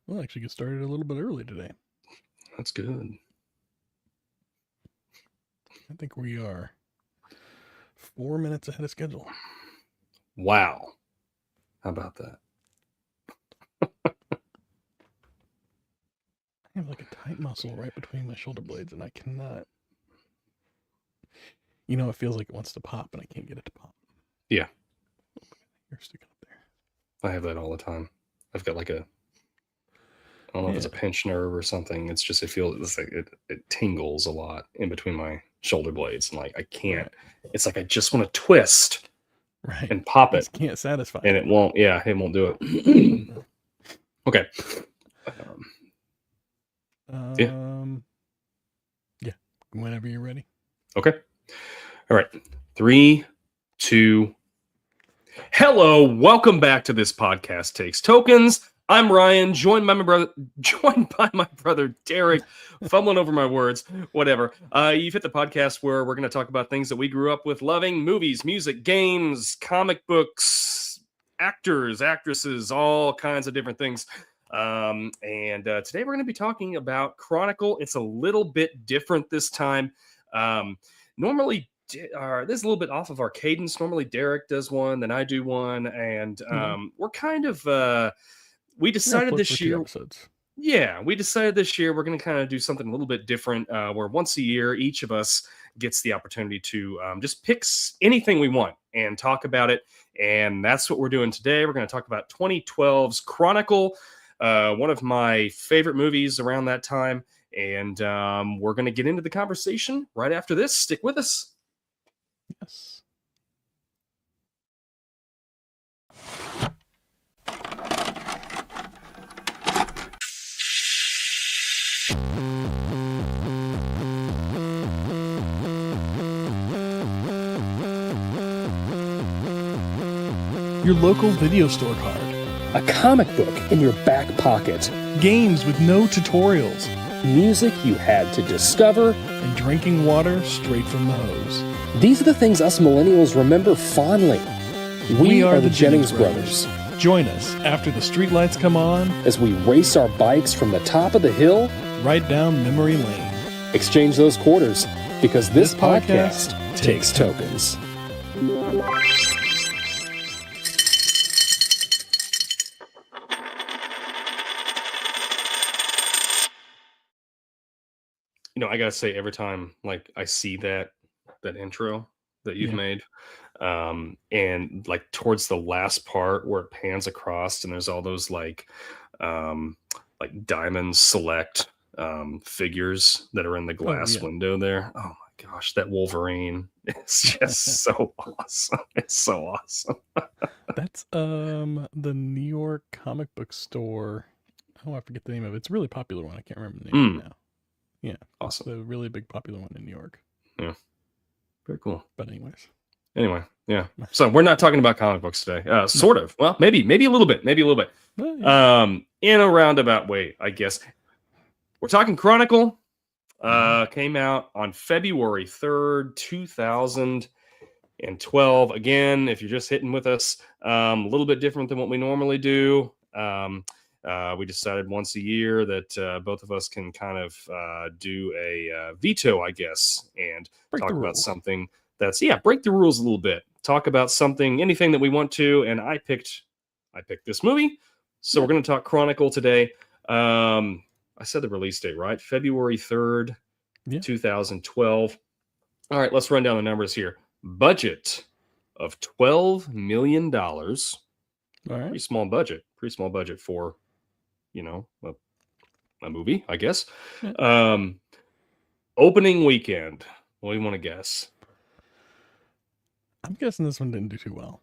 We'll actually get started a little bit early today. That's good. I think we are 4 minutes ahead of schedule. Wow. How about that? I have like a tight muscle right between my shoulder blades, and I cannot. It feels like it wants to pop, and I can't get it to pop. Yeah. You're sticking up there. I have that all the time. I've got like I don't know if it's a pinched nerve or something. It feels like it tingles a lot in between my shoulder blades, and like I can't. Right. It's like I just want to twist, right, and pop it. Just can't satisfy, and it won't. Yeah, it won't do it. Okay. Yeah. Whenever you're ready. Okay. All right. 3, 2. Hello, welcome back to This Podcast Takes Tokens. I'm Ryan, joined by my brother Deric, fumbling over my words, whatever. You've hit the podcast where we're going to talk about things that we grew up with loving: movies, music, games, comic books, actors, actresses, all kinds of different things. And today we're going to be talking about Chronicle. It's a little bit different this time. Normally, this is a little bit off of our cadence. Normally Deric does one, then I do one, and we're kind of we decided this year. Yeah, we decided this year we're going to kind of do something a little bit different, where once a year each of us gets the opportunity to just pick anything we want and talk about it, and that's what we're doing today. We're going to talk about 2012's Chronicle, one of my favorite movies around that time, and we're going to get into the conversation right after this. Stick with us. Yes. Your local video store card. A comic book in your back pocket. Games with no tutorials. Music you had to discover. And drinking water straight from the hose. These are the things us millennials remember fondly. We are the Jennings brothers. Join us after the streetlights come on as we race our bikes from the top of the hill right down memory lane. Exchange those quarters, because this podcast takes tokens. I gotta say, every time like I see that intro that you've made, and like towards the last part where it pans across and there's all those like Diamond Select figures that are in the glass window there. Oh my gosh, that Wolverine is just so awesome. It's so awesome. That's the New York comic book store. Oh, I forget the name of it. It's a really popular one. I can't remember the name now. Yeah, awesome. It's a really big popular one in New York. Yeah, very cool. But anyways, yeah. So we're not talking about comic books today. Sort of. Well, maybe a little bit. Well, yeah. In a roundabout way, I guess. We're talking Chronicle. Came out on February 3rd, 2012. Again, if you're just hitting with us, a little bit different than what we normally do. We decided once a year that both of us can kind of do a veto, I guess, and talk about something that's, break the rules a little bit. Talk about something, anything that we want to, and I picked this movie. So we're going to talk Chronicle today. I said the release date, right? February 3rd, 2012. All right, let's run down the numbers here. Budget of $12 million. All right. Pretty small budget for a movie, I guess. Opening weekend. What do you want to guess? I'm guessing this one didn't do too well.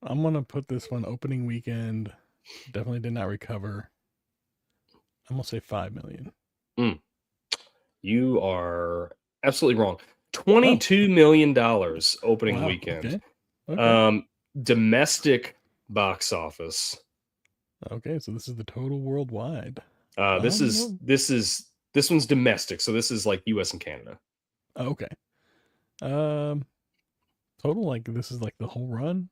I'm going to put this one opening weekend. Definitely did not recover. I'm going to say $5 million. You are absolutely wrong. $22 million opening weekend. Okay. Domestic box office. Okay, so this is the total worldwide. This one's domestic, so this is like US and Canada. Okay. Total, like, this is like the whole run.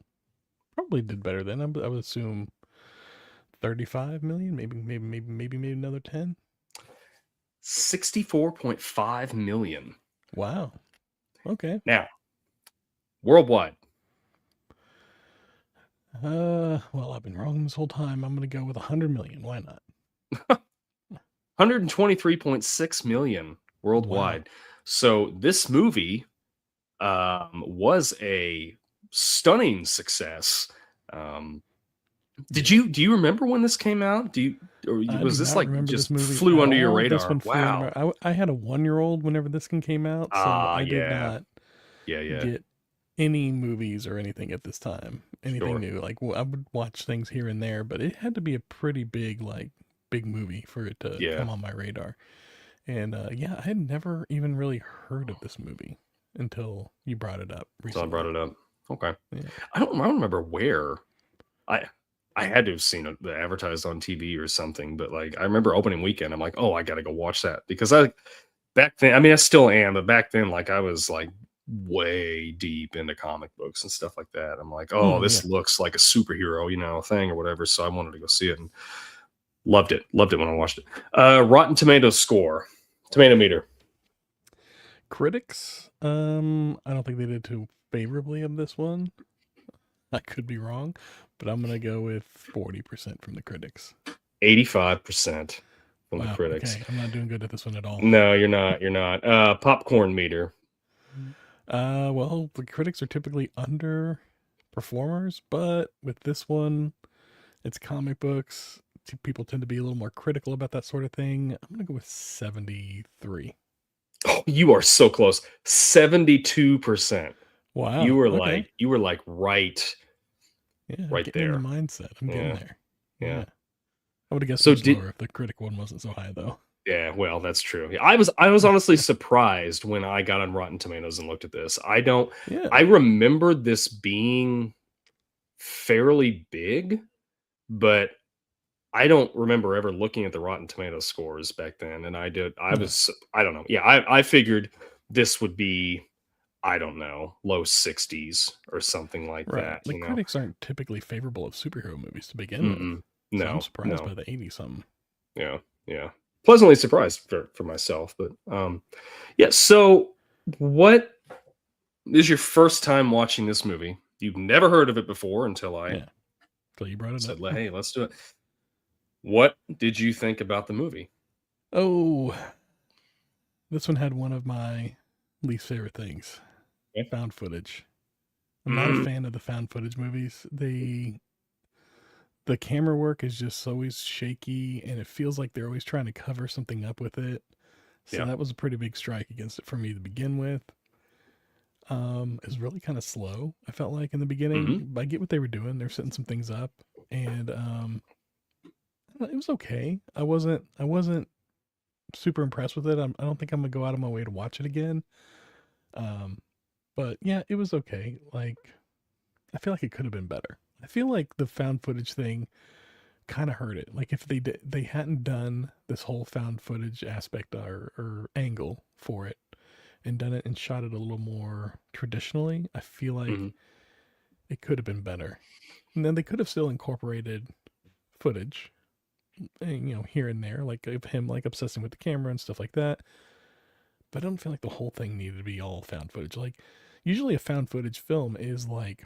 Probably did better than I would assume 35 million, maybe another 10. 64.5 million. Wow. Okay. Now, worldwide. Well, I've been wrong this whole time. I'm going to go with 100 million. Why not? 123.6 million worldwide. Wow. So this movie was a stunning success. Do you remember when this came out? I Was do this not like remember just this movie flew at under your all. This radar? one flew under Wow. I had a 1-year-old whenever this one came out, so I did not Yeah. get any movies or anything at this time. Anything Sure. new. Like, I would watch things here and there, but it had to be a pretty big movie for it to Yeah. come on my radar. And yeah, I had never even really heard of this movie until you brought it up recently. So I brought it up. Okay. Yeah. I don't remember where. I had to have seen it advertised on TV or something, but like I remember opening weekend, I'm like, oh, I gotta go watch that because back then, I mean, I still am, but back then, like I was like way deep into comic books and stuff like that. I'm like, oh, this looks like a superhero, thing or whatever. So I wanted to go see it and loved it when I watched it. Rotten Tomatoes score, tomato meter. Critics, I don't think they did too favorably of this one. I could be wrong, but I'm gonna go with 40% from the critics. 85% from the critics. Okay, I'm not doing good at this one at all. No, you're not. Popcorn meter. Well, the critics are typically underperformers, but with this one, it's comic books. People tend to be a little more critical about that sort of thing. I'm gonna go with 73. Oh, you are so close. 72%. Wow. You were like right. Yeah, right there. in the mindset. I'm getting there. Yeah. I would have guessed lower if the critic one wasn't so high, though. Yeah, well, that's true. I was honestly surprised when I got on Rotten Tomatoes and looked at this. I remembered this being fairly big, but I don't remember ever looking at the Rotten Tomatoes scores back then. And I don't know. Yeah, I figured this would be, I don't know, low 60s or something like that. The critics aren't typically favorable of superhero movies to begin with. No, so I'm surprised by the 80-something. Yeah. Pleasantly surprised for myself. But yeah, so what is your first time watching this movie? You've never heard of it before until you brought it said, up. Hey, let's do it. What did you think about the movie? Oh, this one had one of my least favorite things. Found footage. I'm not a fan of the found footage movies. The camera work is just always shaky, and it feels like they're always trying to cover something up with it. So that was a pretty big strike against it for me to begin with. It was really kind of slow, I felt like, in the beginning. I get what they were doing. They're setting some things up, and it was okay. I wasn't super impressed with it. I don't think I'm gonna go out of my way to watch it again. But yeah, it was okay. Like, I feel like it could have been better. I feel like the found footage thing kind of hurt it. Like, if they hadn't done this whole found footage aspect or angle for it and done it and shot it a little more traditionally, I feel like it could have been better. And then they could have still incorporated footage, here and there, like of him like obsessing with the camera and stuff like that. But I don't feel like the whole thing needed to be all found footage. Like, usually a found footage film is like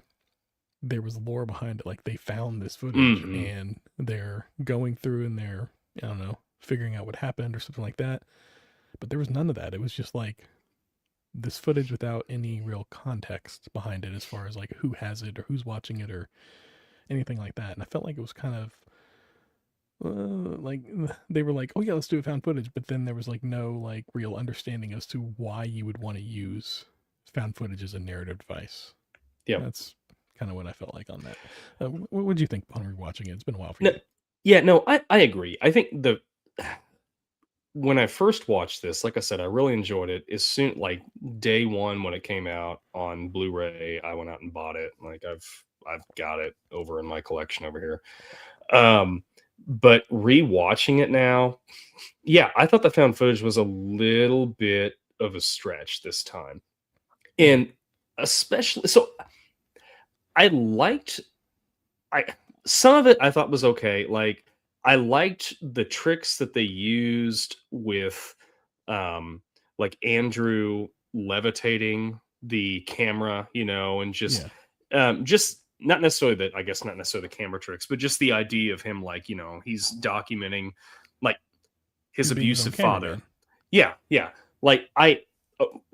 there was lore behind it. Like, they found this footage and they're going through and they're, I don't know, figuring out what happened or something like that. But there was none of that. It was just like this footage without any real context behind it as far as like who has it or who's watching it or anything like that. And I felt like it was kind of like they were like, oh yeah, let's do a found footage, but then there was like no like real understanding as to why you would want to use found footage as a narrative device. Yeah, that's kind of what I felt like on that. What would you think upon rewatching it? It's been a while for you. Yeah, no, I agree. I think when I first watched this, like I said, I really enjoyed it. As soon like day one when it came out on Blu-ray, I went out and bought it. Like I've got it over in my collection over here. But rewatching it now, yeah, I thought the found footage was a little bit of a stretch this time. And especially, so I some of it I thought was okay. Like I liked the tricks that they used with um like Andrew levitating the camera, and Yeah. just not necessarily that, I guess not necessarily the camera tricks, but just the idea of him, like, he's documenting like his Being his own abusive father. cameraman. Yeah, yeah. Like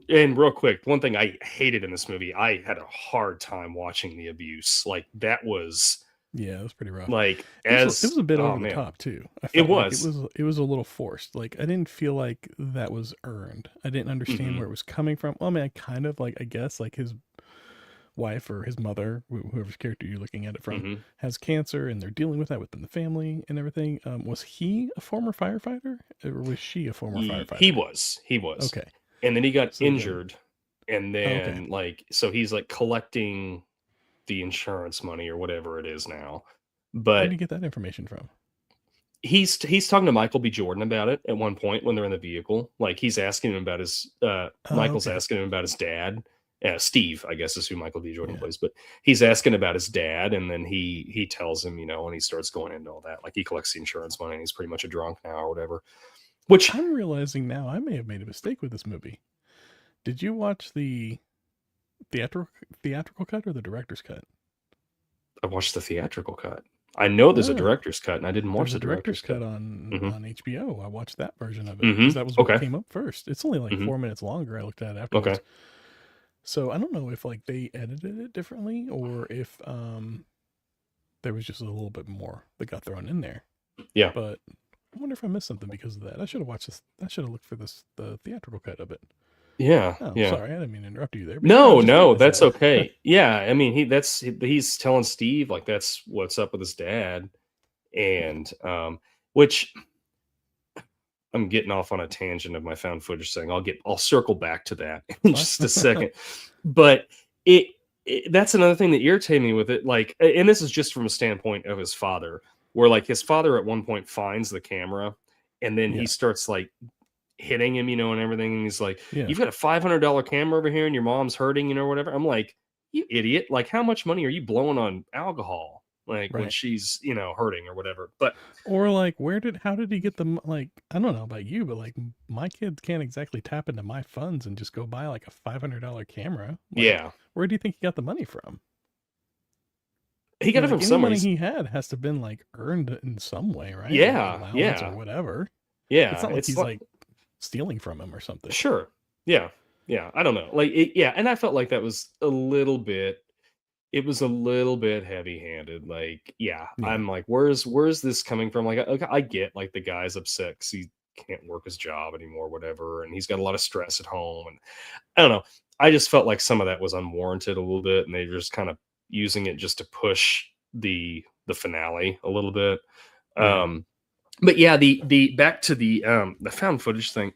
and real quick, one thing I hated in this movie, I had a hard time watching the abuse. Like that was Yeah, it was pretty rough. like It was a bit oh over the man, top too. I it felt like it was. was a little forced. Like I didn't feel like that was earned. I didn't understand Hmm. where it was coming from. Well, I mean, I kind of like, I guess, like his wife or his mother, whoever's character you're looking at it from, Hmm. has cancer, and they're dealing with that within the family and everything. Was he a former firefighter, or was she a former He firefighter? was, Okay, and then he got so then, injured, and oh, okay. then like so he's like collecting the insurance money or whatever it is now, Where did but you get that information from? he's talking to Michael B. Jordan about it at one point when they're in the vehicle. Like he's asking him about his Oh, Michael's okay. asking him about his dad. Steve, I guess, is who Michael B. Jordan Yeah. plays, but he's asking about his dad, and then he tells him, and he starts going into all that. Like he collects the insurance money, and he's pretty much a drunk now or whatever. Which I'm realizing now I may have made a mistake with this movie. Did you watch the theatrical cut or the director's cut? I watched the theatrical cut. I know there's a Oh, director's cut, and I didn't watch there's the a director's director's cut cut. on Hmm. HBO. I watched that version of it Hmm. because that was what Okay. came up first. It's only like Hmm. 4 minutes longer. I looked at it Okay. afterwards. So I don't know if like they edited it differently or if there was just a little bit more that got thrown in there. Yeah. But I wonder if I missed something because of that. I should have watched this. I should have looked for the theatrical cut of it. Yeah. Oh, Yeah. sorry, I didn't mean to interrupt you there. But yeah, I No, just no, realized that's that. okay. Yeah, I mean, he's telling Steve like that's what's up with his dad, Yeah. and which I'm getting off on a tangent of my found footage thing. I'll circle back to that in Fine. just a second, but that's another thing that irritated me with it. Like, and this is just from a standpoint of his father, where like his father at one point finds the camera, and then he Yeah. starts like hitting him, and everything. And he's like, Yeah. "You've got a $500 camera over here, and your mom's hurting, whatever." I'm like, "You idiot! Like, how much money are you blowing on alcohol? Like when Right. she's hurting or whatever." But Or like, how did he get the like? I don't know about you, but like, my kids can't exactly tap into my funds and just go buy like a $500 camera. Like, yeah, where do you think he got the money from? he got it Like from any somewhere. money he had has to been like earned in some way, right? Like Yeah, allowance or yeah, whatever. It's yeah. not like It's he's like like stealing from him or something. sure, yeah, yeah. I don't know, like yeah, and I felt like that was a little bit. It was a little bit heavy-handed. Like, yeah, Yeah. I'm like, where's this coming from? Like, I get like the guy's upset because he can't work his job anymore, whatever, and he's got a lot of stress at home, and I don't know. I just felt like some of that was unwarranted a little bit, and they were just kind of using it just to push the finale a little bit. Yeah. But yeah, the back to the found footage thing.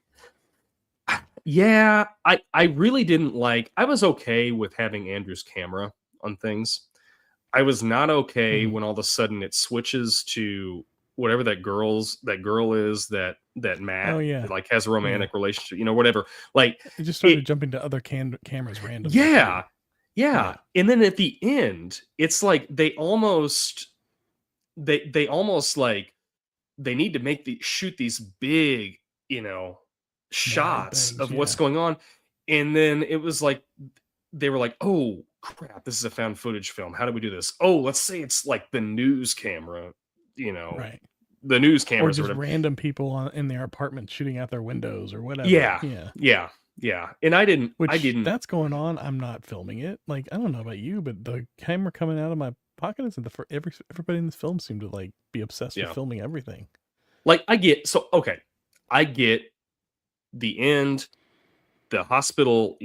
Yeah, I really didn't like. I was okay with having Andrew's camera on things. I was not okay Mhm. when all of a sudden it switches to whatever that girl is that Oh Matt yeah. like has a Yeah. romantic relationship, whatever. Like It just it, started jumping to other cameras randomly too. yeah, yeah. Yeah. And then at the end, it's like they almost like they need to shoot these big, Wide shots things. of what's Yeah. going on. And then it was like they were like, "Oh crap, this is a found footage film. How do we do this? Oh, let's say it's like the news camera, Right. the news Or cameras or just whatever." random people in their apartment shooting out their windows or whatever. Yeah, Yeah. yeah, yeah. And I didn't. That's going on. I'm not filming it. Like, I don't know about you, but the camera coming out of my pocket isn't everybody in this film seemed to like be obsessed with Yeah, filming everything. like okay, I get the end, the hospital.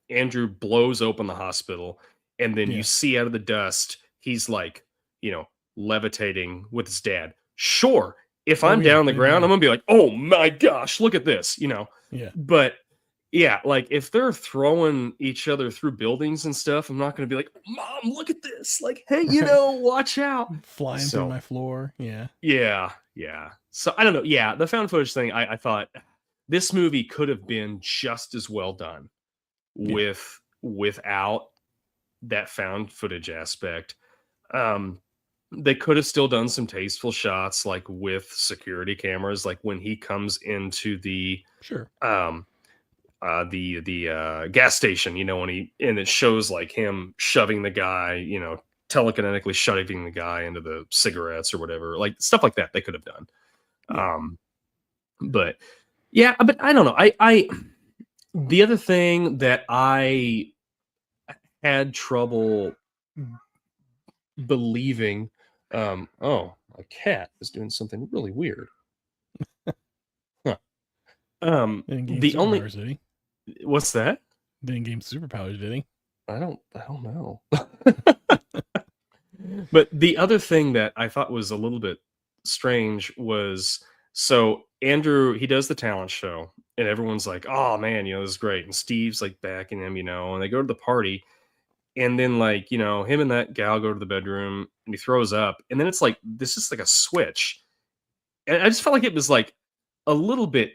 Andrew blows open the hospital, and then you Yeah. see out of the dust, he's like, levitating with his dad. Sure, if Oh I'm yeah. down on the ground, I'm gonna be like, "Oh my gosh, look at this." Yeah. But yeah, like if they're throwing each other through buildings and stuff, I'm not gonna be like, "Mom, look at this!" Like, hey, Right. watch out. Flying through So my floor. Yeah. yeah, yeah. So I don't know. Yeah, the found footage thing, I thought this movie could have been just as well done Yeah. without that found footage aspect. Um, they could have still done some tasteful shots, like with security cameras, like when he comes into the Sure. gas station, and it shows like him shoving the guy, telekinetically shoving the guy into the cigarettes or whatever, like stuff like that they could have done. Yeah. But yeah, but I don't know. I the other thing that I had trouble believing, oh, a cat is doing something really weird. Huh. Didn't gain The only superpowers, did he? What's that? Didn't gain superpowers, did he? I don't know. But the other thing that I thought was a little bit strange was, so Andrew, he does the talent show and everyone's like, oh man, this is great. And Steve's like backing him, and they go to the party, and then like, him and that gal go to the bedroom and he throws up. And then it's like, this is like a switch. And I just felt like it was like a little bit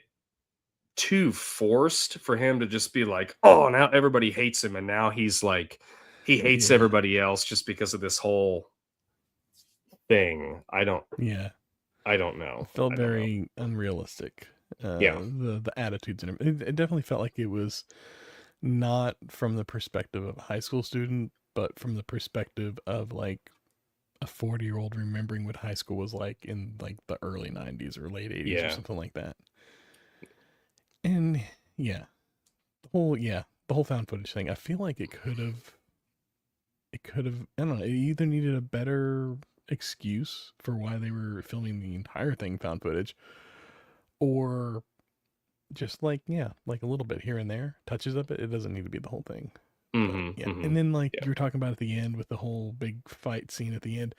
too forced for him to just be like, oh, now everybody hates him. And now he's like, he hates everybody else just because of this whole thing. I don't know. It felt very unrealistic. The attitudes and it definitely felt like it was not from the perspective of a high school student, but from the perspective of like a 40-year-old remembering what high school was like in like the early 90s or late 80s or something like that. And the whole found footage thing, I feel like it could have, I don't know, it either needed a better excuse for why they were filming the entire thing found footage, or just like a little bit here and there, touches of it. It doesn't need to be the whole thing. And then like you were talking about at the end with the whole big fight scene at the end,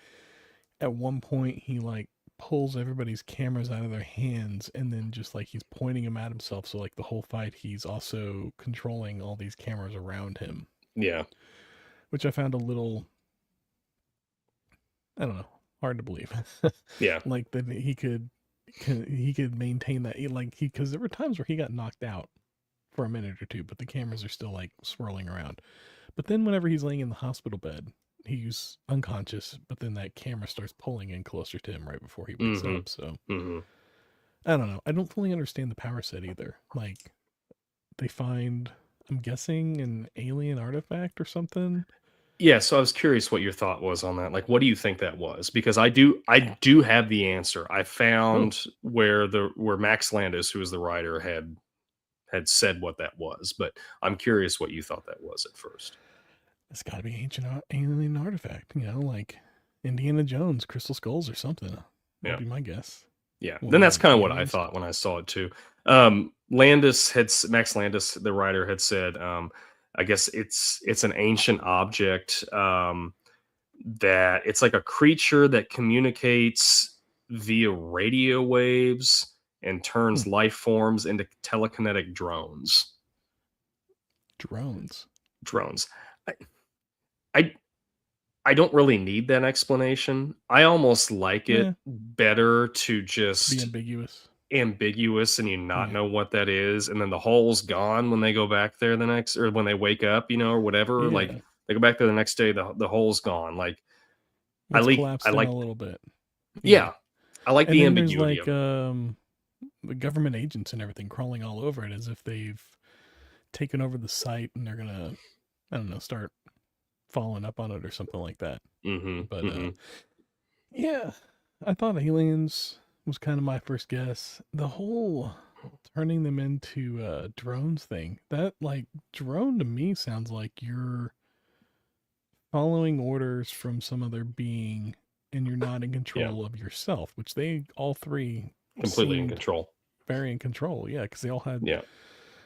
at one point he like pulls everybody's cameras out of their hands and then just like he's pointing them at himself, so like the whole fight he's also controlling all these cameras around him, which I found a little, I don't know, hard to believe. Like that he could maintain that, like because there were times where he got knocked out for a minute or two, but the cameras are still like swirling around. But then whenever he's laying in the hospital bed, he's unconscious, but then that camera starts pulling in closer to him right before he wakes up. So I don't know. I don't fully understand the power set either. Like they find, I'm guessing, an alien artifact or something. Yeah, so I was curious what your thought was on that. Like, what do you think that was? Because I do have the answer. I found where Max Landis, who was the writer, had said what that was, but I'm curious what you thought that was at first. It's got to be ancient alien artifact, like Indiana Jones, crystal skulls or something. That'd be my guess. Yeah, then that's kind of what I thought when I saw it too. Max Landis, the writer, had said, I guess it's an ancient object, that it's like a creature that communicates via radio waves and turns life forms into telekinetic drones. Drones. I don't really need that explanation. I almost like it better to just be ambiguous and you not know what that is, and then the hole's gone when they go back there or when they wake up, or whatever. Like they go back there the next day, the hole's gone. Like I like a little bit. I like the ambiguity. There's like the government agents and everything crawling all over it as if they've taken over the site and they're gonna, I don't know, start following up on it or something like that. But I thought aliens was kind of my first guess. The whole turning them into drones thing, that like drone to me sounds like you're following orders from some other being and you're not in control of yourself, which they all three completely in control. Very in control, because they all had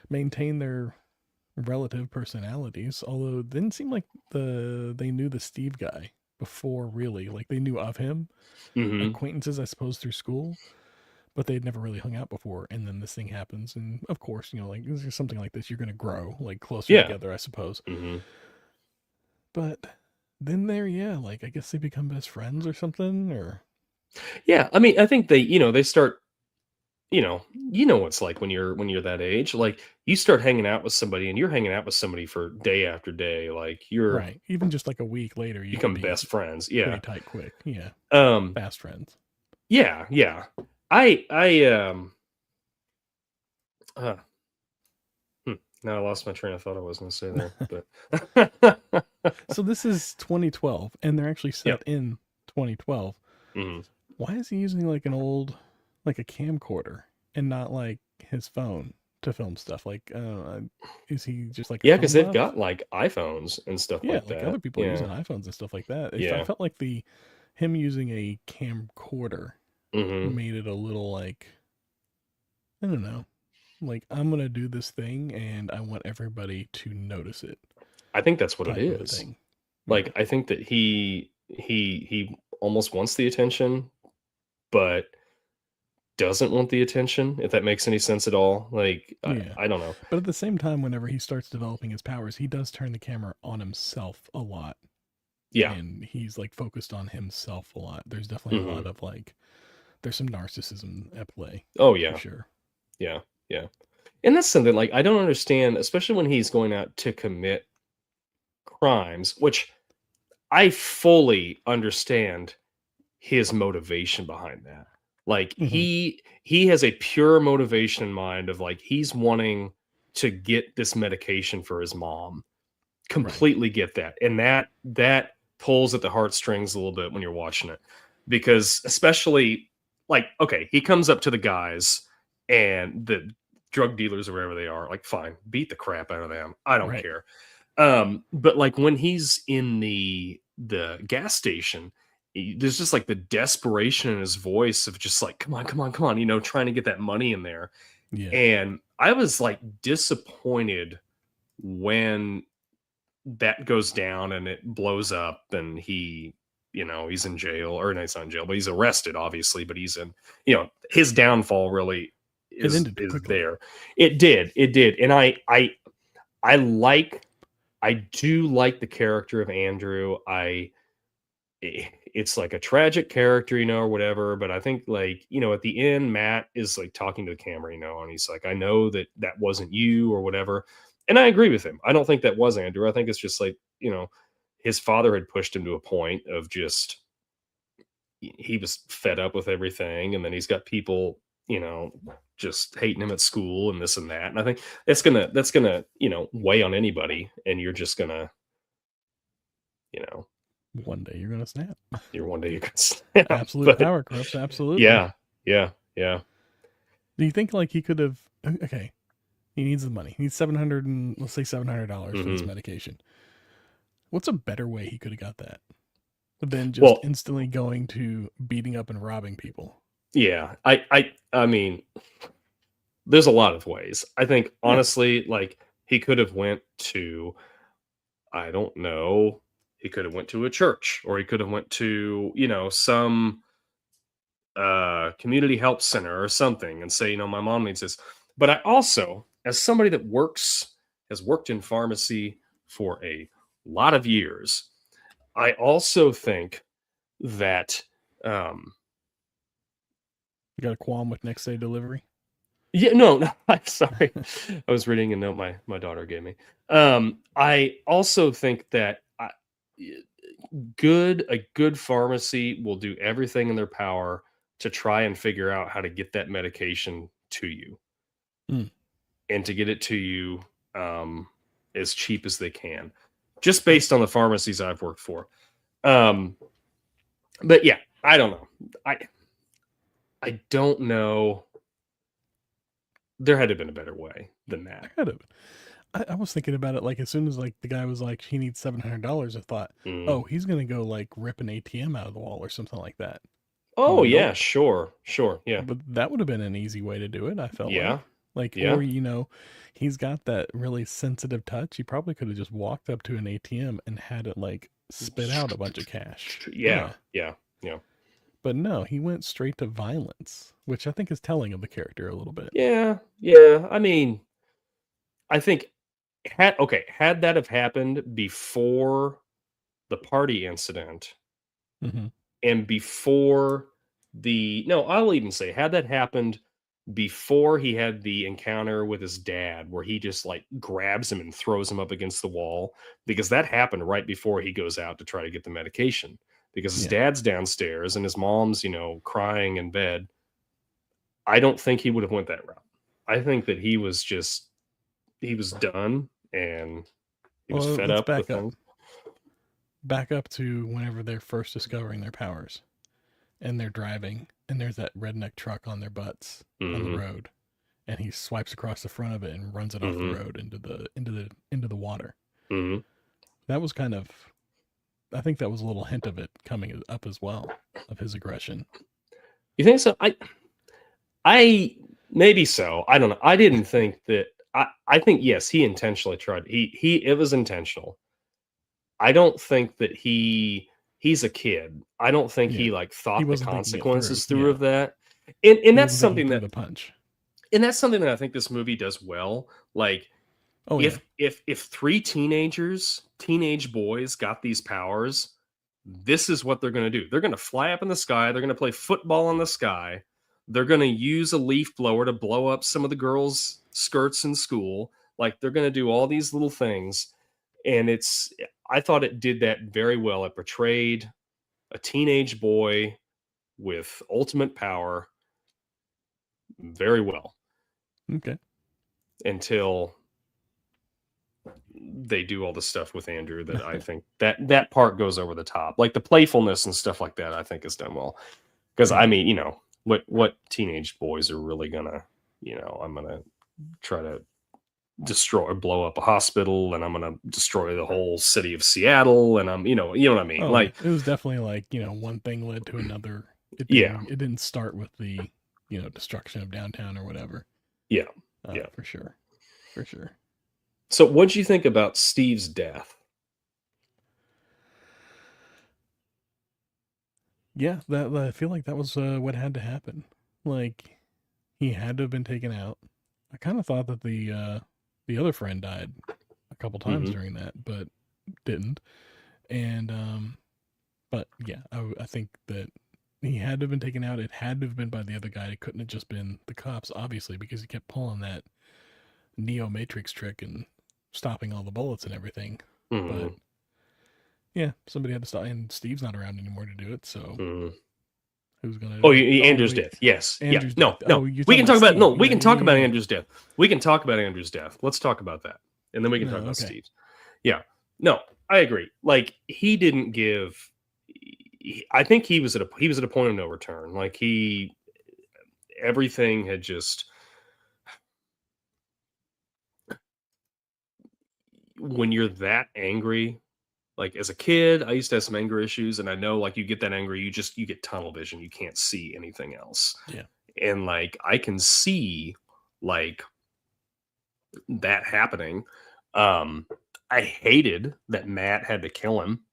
maintained their relative personalities. Although it didn't seem like they knew the Steve guy before, really. Like they knew of him, acquaintances, I suppose, through school, but they'd never really hung out before. And then this thing happens, and of course, like something like this, you're going to grow like closer together, I suppose. But then like I guess they become best friends or something, or I mean, I think they start you know what it's like when you're that age. Like you start hanging out with somebody, and you're hanging out with somebody for day after day. Like you're Right. Even just like a week later, you could become be best friends. pretty Yeah. tight quick. Yeah. Um. Fast friends. Yeah. Yeah. I. Uh, Now I lost my train of thought. I was going to say there, but So this is 2012, and they're actually yeah. set in 2012. hmm Why is he using like an old, like a camcorder, and not like his phone to film stuff? Like, is he just like a Yeah, phone because they've buff? got like iPhones and stuff Yeah, like like that. other people are Yeah. using iPhones and stuff like that. If I Yeah. felt like him using a camcorder hmm made it a little like, I don't know, like I'm gonna do this thing and I want everybody to notice it I think that's what it type of a is. thing. Yeah. Like I think that he almost wants the attention, but doesn't want the attention, if that makes any sense at all. Like Yeah. I don't know. But at the same time, whenever he starts developing his powers, he does turn the camera on himself a lot. Yeah. And he's like focused on himself a lot. There's definitely a hmm lot of like, there's some narcissism at play Oh for yeah. sure. Yeah. Yeah. And that's something like I don't understand, especially when he's going out to commit crimes, which I fully understand his motivation behind that. Like Hmm. he has a pure motivation in mind of like he's wanting to get this medication for his mom. Right. Completely get that. And that pulls at the heartstrings a little bit when you're watching it. Because especially like okay, he comes up to the guys and the drug dealers or wherever they are, like fine, beat the crap out of them. I don't Right. care. But like when he's in the gas station, there's just like the desperation in his voice of just like, come on, come on, come on, trying to get that money in there. Yeah. And I was like disappointed when that goes down and it blows up and he's in jail, or no, he's not in jail, but he's arrested, obviously, but he's in, his downfall really It is ended is quickly. there. It did. And I like I do like the character of Andrew. It's like a tragic character, or whatever, but I think like, at the end Matt is like talking to the camera, and he's like, I know that wasn't you or whatever. And I agree with him. I don't think that was Andrew. I think it's just like, his father had pushed him to a point of just he was fed up with everything, and then he's got people, just hating him at school and this and that. And I think that's gonna weigh on anybody, and you're just gonna, you know, One day you're gonna snap. you're one day you can snap. Absolute But power corrupts absolutely. yeah, yeah, yeah. Do you think like he could have? Okay, he needs the money. He needs 700 and let's say $700 for this hmm medication. What's a better way he could have got that than just Well, instantly going to beating up and robbing people? yeah. I mean, there's a lot of ways. I think Yeah. honestly, like he could have went to, I don't know, he could have went to a church, or he could have went to, some community help center or something, and say, my mom needs this. But I also, as somebody that has worked in pharmacy for a lot of years, I also think that um You got a qualm with next day delivery? yeah, no, I'm sorry. I was reading a note my daughter gave me. I also think that a good pharmacy will do everything in their power to try and figure out how to get that medication to you, Mm. and to get it to you as cheap as they can, just based on the pharmacies I've worked for. Um, but yeah, I don't know. I don't know. There had to have been a better way than that. I could have. I was thinking about it like as soon as like the guy was like he needs $700, I thought, Mm. oh, he's gonna go like rip an ATM out of the wall or something like that. Oh Nope. yeah, sure, yeah, But that would have been an easy way to do it, I felt yeah, like, yeah. or he's got that really sensitive touch. He probably could have just walked up to an ATM and had it like spit out a bunch of cash. Yeah, Yeah. yeah. But no, he went straight to violence, which I think is telling of the character a little bit. Yeah, yeah. I mean, I think had that have happened before the party incident, Hmm. and before the no, I'll even say had that happened before he had the encounter with his dad, where he just like grabs him and throws him up against the wall, because that happened right before he goes out to try to get the medication, because his Yeah. dad's downstairs and his mom's, crying in bed. I don't think he would have went that route. I think that he was done, and he was Well, fed let's up with back up. things. Back up to whenever they're first discovering their powers, and they're driving, and there's that redneck truck on their butts on the Mhm. road, and he swipes across the front of it and runs it off the Mhm. road into the water. Mhm. That was kind of, I think that was a little hint of it coming up as well, of his aggression. You think so? I maybe so. I don't know. I didn't think that. I think yes, he intentionally tried. It was intentional. I don't think that he's a kid. I don't think Yeah. he like He thought the wasn't thinking it consequences through. through Yeah. of that. He And that's wasn't thinking something through that the punch. I think this movie does well. Like Oh yeah. if three teenage boys got these powers, this is what they're going to do. They're going to fly up in the sky. They're going to play football in the sky. They're going to use a leaf blower to blow up some of the girls' skirts in school. Like they're going to do all these little things. And I thought it did that very well. It portrayed a teenage boy with ultimate power very well, Okay. until they do all the stuff with Andrew that I think that part goes over the top. Like the playfulness and stuff like that, I think is done well. Because I Yeah. mean, what teenage boys are really gonna, I'm gonna try to blow up a hospital, and I'm gonna destroy the whole city of Seattle, and I'm, you know what I mean? Oh, Like, it was definitely like, one thing led to another. It Yeah. didn't start with the, destruction of downtown or whatever. Yeah. Yeah. For sure. For sure. So what'd you think about Steve's death? Yeah, that I feel like that was what had to happen. Like he had to have been taken out. I kind of thought that the other friend died a couple times Mhm. during that, but didn't. And but yeah, I think that he had to have been taken out. It had to have been by the other guy. It couldn't have just been the cops, obviously, because he kept pulling that Neo Matrix trick and stopping all the bullets and everything. Mhm. But yeah, somebody had to stop, and Steve's not around anymore to do it. So Mhm. who's gonna? Oh, Andrew's wait. death. Yes. Andrew's Yeah. No. death. No. Oh, you're We can talking talk about Steve. we Yeah, can talk about yeah. Andrew's death. We can talk about Andrew's death. Let's talk about that, and then we can talk No, about okay. Steve's. Yeah. No, I agree. Like he didn't give. I think he was at a point of no return. Like everything had just. When you're that angry, like as a kid, I used to have some anger issues, and I know like you get that angry, you get tunnel vision. You can't see anything else. Yeah. And like I can see like that happening. I hated that Matt had to kill him.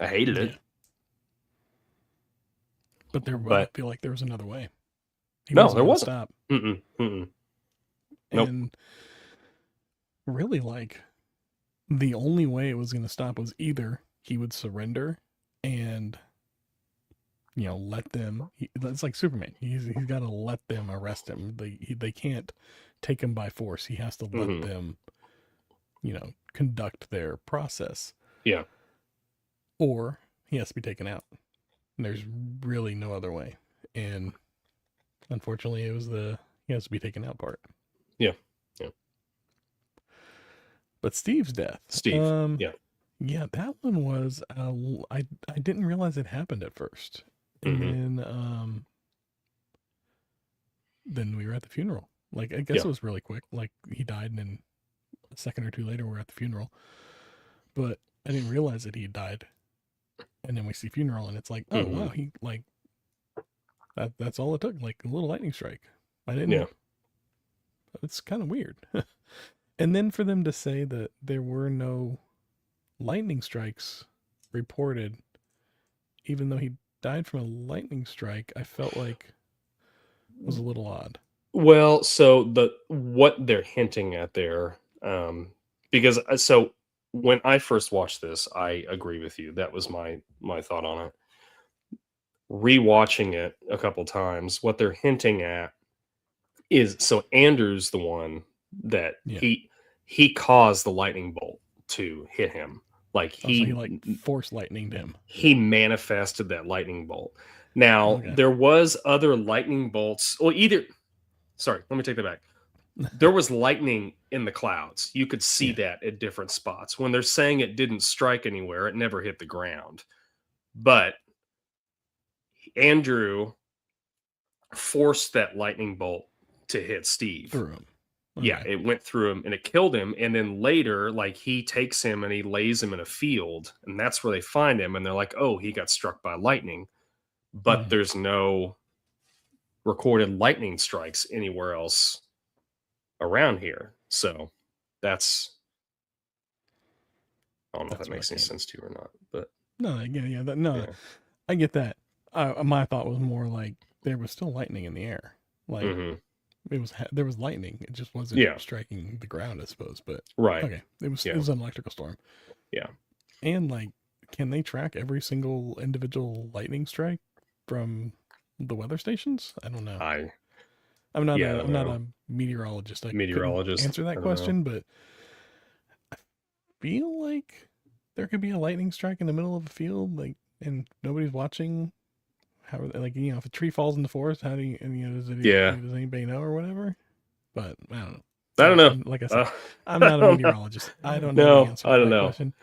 I hated it. Yeah. But I But feel like there was another way. He no, wasn't there gonna wasn't. stop. Mm-mm. Nope. And really, like the only way it was gonna stop was either he would surrender and let them. It's like Superman. He's got to let them arrest him. They can't take him by force. He has to let Mhm. them, conduct their process. Yeah. Or he has to be taken out. And there's really no other way. And unfortunately, it was he has to be taken out part. Yeah. Yeah. But Steve's death. Steve. Yeah. Yeah, that one was. I didn't realize it happened at first, and then we were at the funeral. Like I guess it was really quick. Like he died, and then a second or two later, we're at the funeral. But I didn't realize that he had died, and then we see funeral, and it's like, oh wow, he like that's all it took, like a little lightning strike. I didn't. Yeah. It's kind of weird. And then for them to say that there were no lightning strikes reported, even though he died from a lightning strike, I felt like was a little odd. Well, so what they're hinting at there, because so when I first watched this, I agree with you. That was my thought on it. Rewatching it a couple times, what they're hinting at is so Andrew's the one that Yeah. he caused the lightning bolt to hit him. Like So he like force lightninged him. he manifested that lightning bolt. Now Okay. there was other lightning bolts. Well, sorry, let me take that back. There was lightning in the clouds. You could see that at different spots. When they're saying it didn't strike anywhere, it never hit the ground. But Andrew forced that lightning bolt to hit Steve. Through him. Okay. Yeah, it went through him and it killed him. And then later, like, he takes him and he lays him in a field, and that's where they find him. And they're like, oh, he got struck by lightning. But there's no recorded lightning strikes anywhere else around here. So that's, I don't know if that makes any sense to you or not. But no, I get that. My thought was more like there was still lightning in the air. Like there was lightning. It just wasn't striking the ground, I suppose. But okay, it was an electrical storm. Yeah, and like, can they track every single individual lightning strike from the weather stations? I don't know. I'm not a meteorologist. I couldn't answer that question, but I feel like there could be a lightning strike in the middle of a field, like, and nobody's watching. How, like, if a tree falls in the forest, how do you, does anybody know or whatever? But I don't know. Like I said, I'm not a meteorologist. I don't know the answer to that question.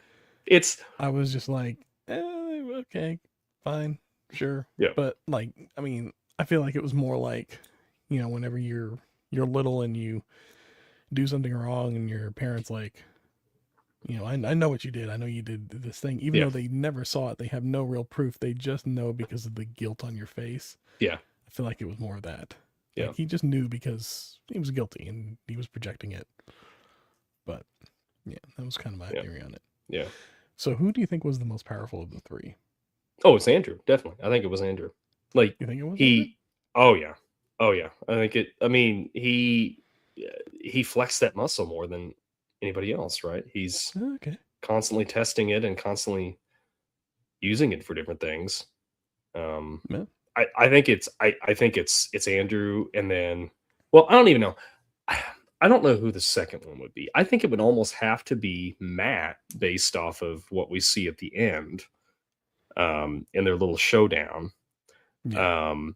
I was just like, okay, fine, sure. Yeah. But like, I mean, I feel like it was more like, whenever you're little and you do something wrong and your parents like, I know what you did. I know you did this thing. Even though they never saw it, they have no real proof. They just know because of the guilt on your face. Yeah. I feel like it was more of that. Yeah. Like, he just knew because he was guilty and he was projecting it. But yeah, that was kind of my theory on it. Yeah. So who do you think was the most powerful of the three? Oh, it's Andrew. Definitely. I think it was Andrew. Like, you think it was Andrew? Oh yeah. He flexed that muscle more than anybody else, right? He's constantly testing it and constantly using it for different things. I think it's Andrew, and then, well, I don't even know. I don't know who the second one would be. I think it would almost have to be Matt, based off of what we see at the end, in their little showdown. And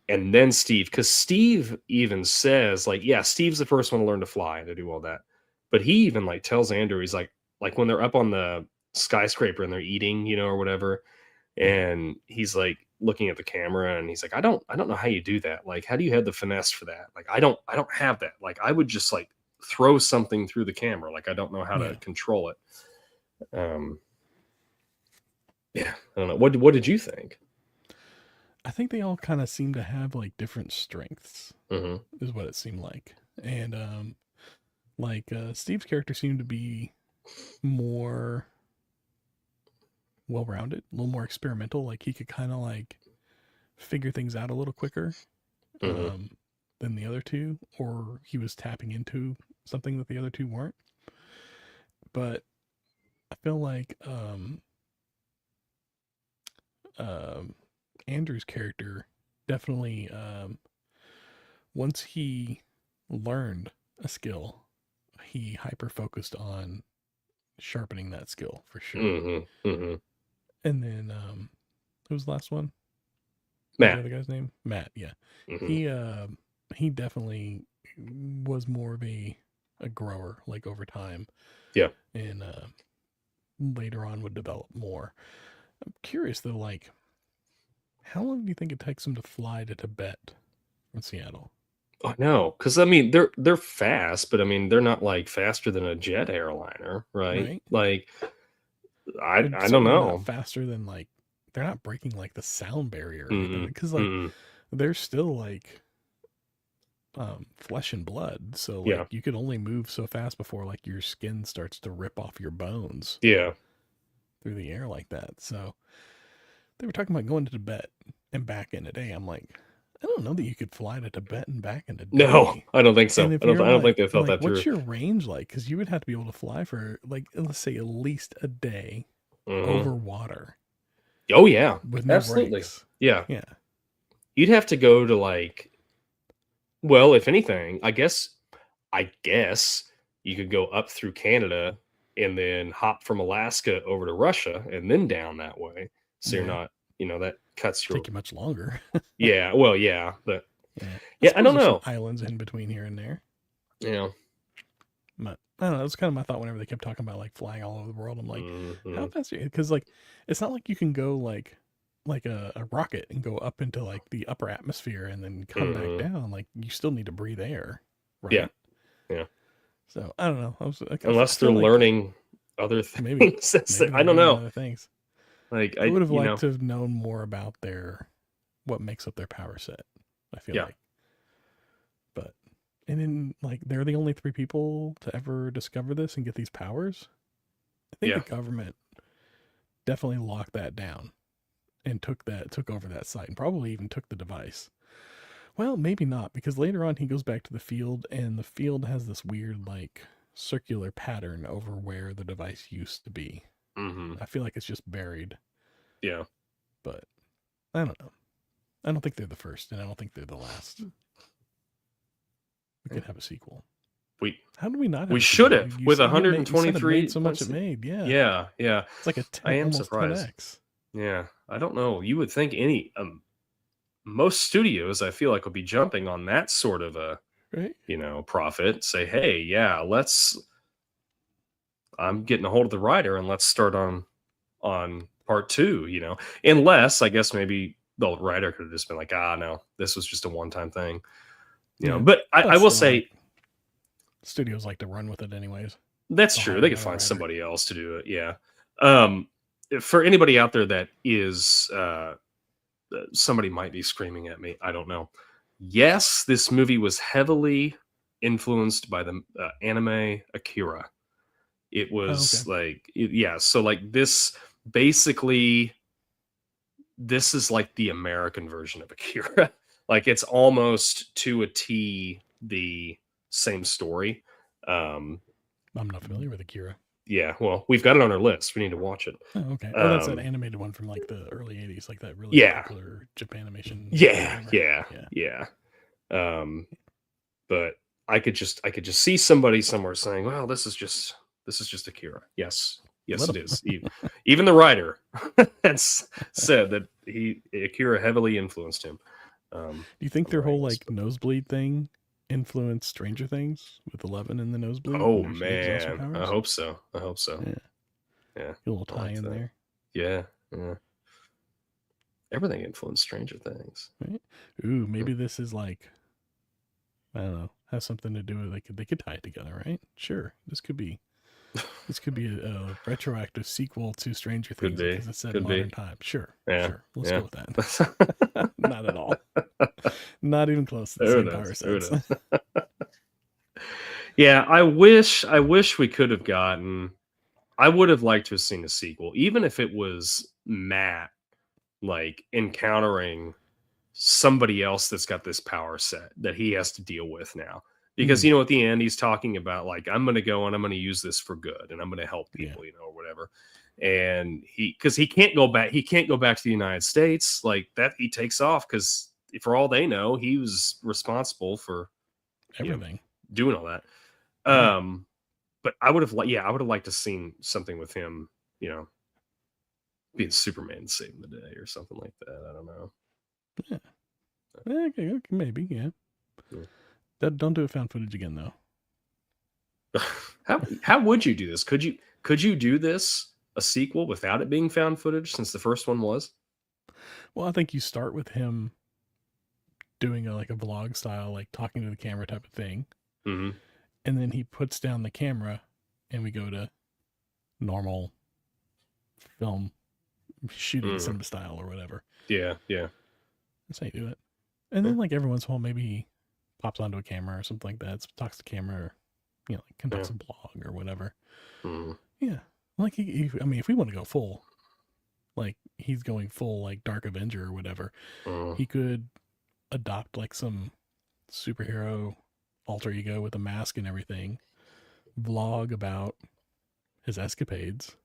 then Steve, because Steve even says, like, Steve's the first one to learn to fly and to do all that. But he even, like, tells Andrew, he's like when they're up on the skyscraper and they're eating, or whatever, and he's like looking at the camera and he's like, I don't know how you do that. Like, how do you have the finesse for that? Like, I don't have that. Like, I would just like throw something through the camera. Like, I don't know how to control it. I don't know. What did you think? I think they all kind of seem to have like different strengths, is what it seemed like. And Steve's character seemed to be more well-rounded, a little more experimental. Like, he could kind of like figure things out a little quicker than the other two, or he was tapping into something that the other two weren't. But I feel like Andrew's character definitely, once he learned a skill, he hyper focused on sharpening that skill for sure. And then who was the last one? Matt. The other guy's name? Matt. Yeah. He definitely was more of a grower, like, over time. Yeah. And later on would develop more. I'm curious though, like, how long do you think it takes him to fly to Tibet from Seattle? Oh no, because I mean they're fast, but I mean they're not like faster than a jet airliner, right? Like, I don't know. Not faster than, like, they're not breaking like the sound barrier or anything, because like they're still like flesh and blood. So like you could only move so fast before like your skin starts to rip off your bones. Yeah. Through the air like that. So they were talking about going to Tibet and back in a day. I'm like, I don't know that you could fly to Tibet and back in a day. No, I don't think so. I don't think they felt that through. What's your range like? Because you would have to be able to fly for, like, let's say at least a day over water. Oh yeah, with no absolutely. Breaks. Yeah. Yeah. You'd have to go to, like, Well, if anything, I guess you could go up through Canada and then hop from Alaska over to Russia and then down that way. So you're Yeah. not, that cuts your Take you much longer. yeah, well, yeah, but Yeah. I yeah, I suppose don't there's some know. islands in between here and there. Yeah. But I don't know. That's kind of my thought whenever they kept talking about like flying all over the world. I'm like, how Mhm. fast are you? Because like, it's not like you can go like a rocket and go up into like the upper atmosphere and then come back Mhm. down. Like you still need to breathe air, Yeah. right? Yeah. So I don't know. I was like, I Unless they're feel like learning other maybe things. they're I don't learning know. other things. Like I I, would have you liked know, to have known more about what makes up their power set. I feel yeah. like, but and then like they're the only three people to ever discover this and get these powers. I think the Yeah. government definitely locked that down and took over that site and probably even took the device. Well, maybe not, because later on he goes back to the field and the field has this weird like circular pattern over where the device used to be. Mhm. I feel like it's just buried, Yeah. but I don't know. I don't think they're the first and I don't think they're the last. We could have a sequel. We How do we not have we a should sequel? have with You said it made 123 so much it points. made. Yeah. Yeah, yeah. It's like a I 10, am almost surprised. 10x. Yeah. I don't know. You would think any most studios I feel like would be jumping on that sort of a, Right? profit. Say, "Hey, yeah, I'm getting a hold of the writer and let's start on part 2, Unless I guess maybe the writer could have just been like, "Ah, no. This was just a one-time thing." Yeah. But I But will still, like, say studios like to run with it anyways. that's They'll true. hire They could another find writer. somebody else to do it. Yeah. Um, for anybody out there that is somebody might be screaming at me. I don't know. Yes, this movie was heavily influenced by the anime Akira. It Oh, okay. was yeah. So like basically, this is like the American version of Akira. Like it's almost to a T the same story. Um, I'm not familiar with Akira. yeah, well, we've got it on our list. We need to watch it. Oh, okay. Oh, that's that Um, animated one from like the early 80s, like that really yeah, popular Japanimation yeah, whatever. yeah, Yeah. yeah. Um, but I could just see somebody somewhere saying, "Well, this is just Akira." Yes, yes, Let it them. is. Even the writer has said that Akira heavily influenced him. Do you think On their whole writing this like book. nosebleed thing influenced Stranger Things with 11 in the nosebleed Oh whenever she exhausts her man, I powers? hope so. I hope so. Yeah. Yeah, A little I tie like in that. there. Yeah, yeah. Everything influenced Stranger Things. Right? Ooh, Hmm. maybe this is like, I don't know, has something to do with they could tie it together, right? Sure. This could be a retroactive sequel to Stranger Could Things be. because it's set in Could be. modern times. Sure. Yeah. Sure. Let's Yeah. go with that. Not at all. Not even close to the Who same knows? power Who sets. knows? Yeah, I wish we could have gotten. I would have liked to have seen a sequel, even if it was Matt like encountering somebody else that's got this power set that he has to deal with now. Because Mm, at the end he's talking about like I'm going to go and I'm going to use this for good and I'm going to help yeah. people, or whatever. And because he can't go back to the United States like that. He takes off because for all they know, he was responsible for Everything. doing all that. Yeah. But I would have I would have liked to seen something with him, being Superman saving the day or something like that. I don't know. Yeah. Okay, maybe, yeah. Don't do a found footage again though. How would you do this? Could you do this a sequel without it being found footage since the first one was? Well, I think you start with him doing like a vlog style, like talking to the camera type of thing. Mm-hmm. And then he puts down the camera and we go to normal film shooting cinema style or whatever. Yeah, yeah. That's how you do it. And then like every once in a while maybe he pops onto a camera or something like that, talks to camera or like conducts a blog or whatever. Mm-hmm. Yeah. Like I mean if we want to go full, like he's going full like Dark Avenger or whatever, he could adopt like some superhero alter ego with a mask and everything, vlog about his escapades,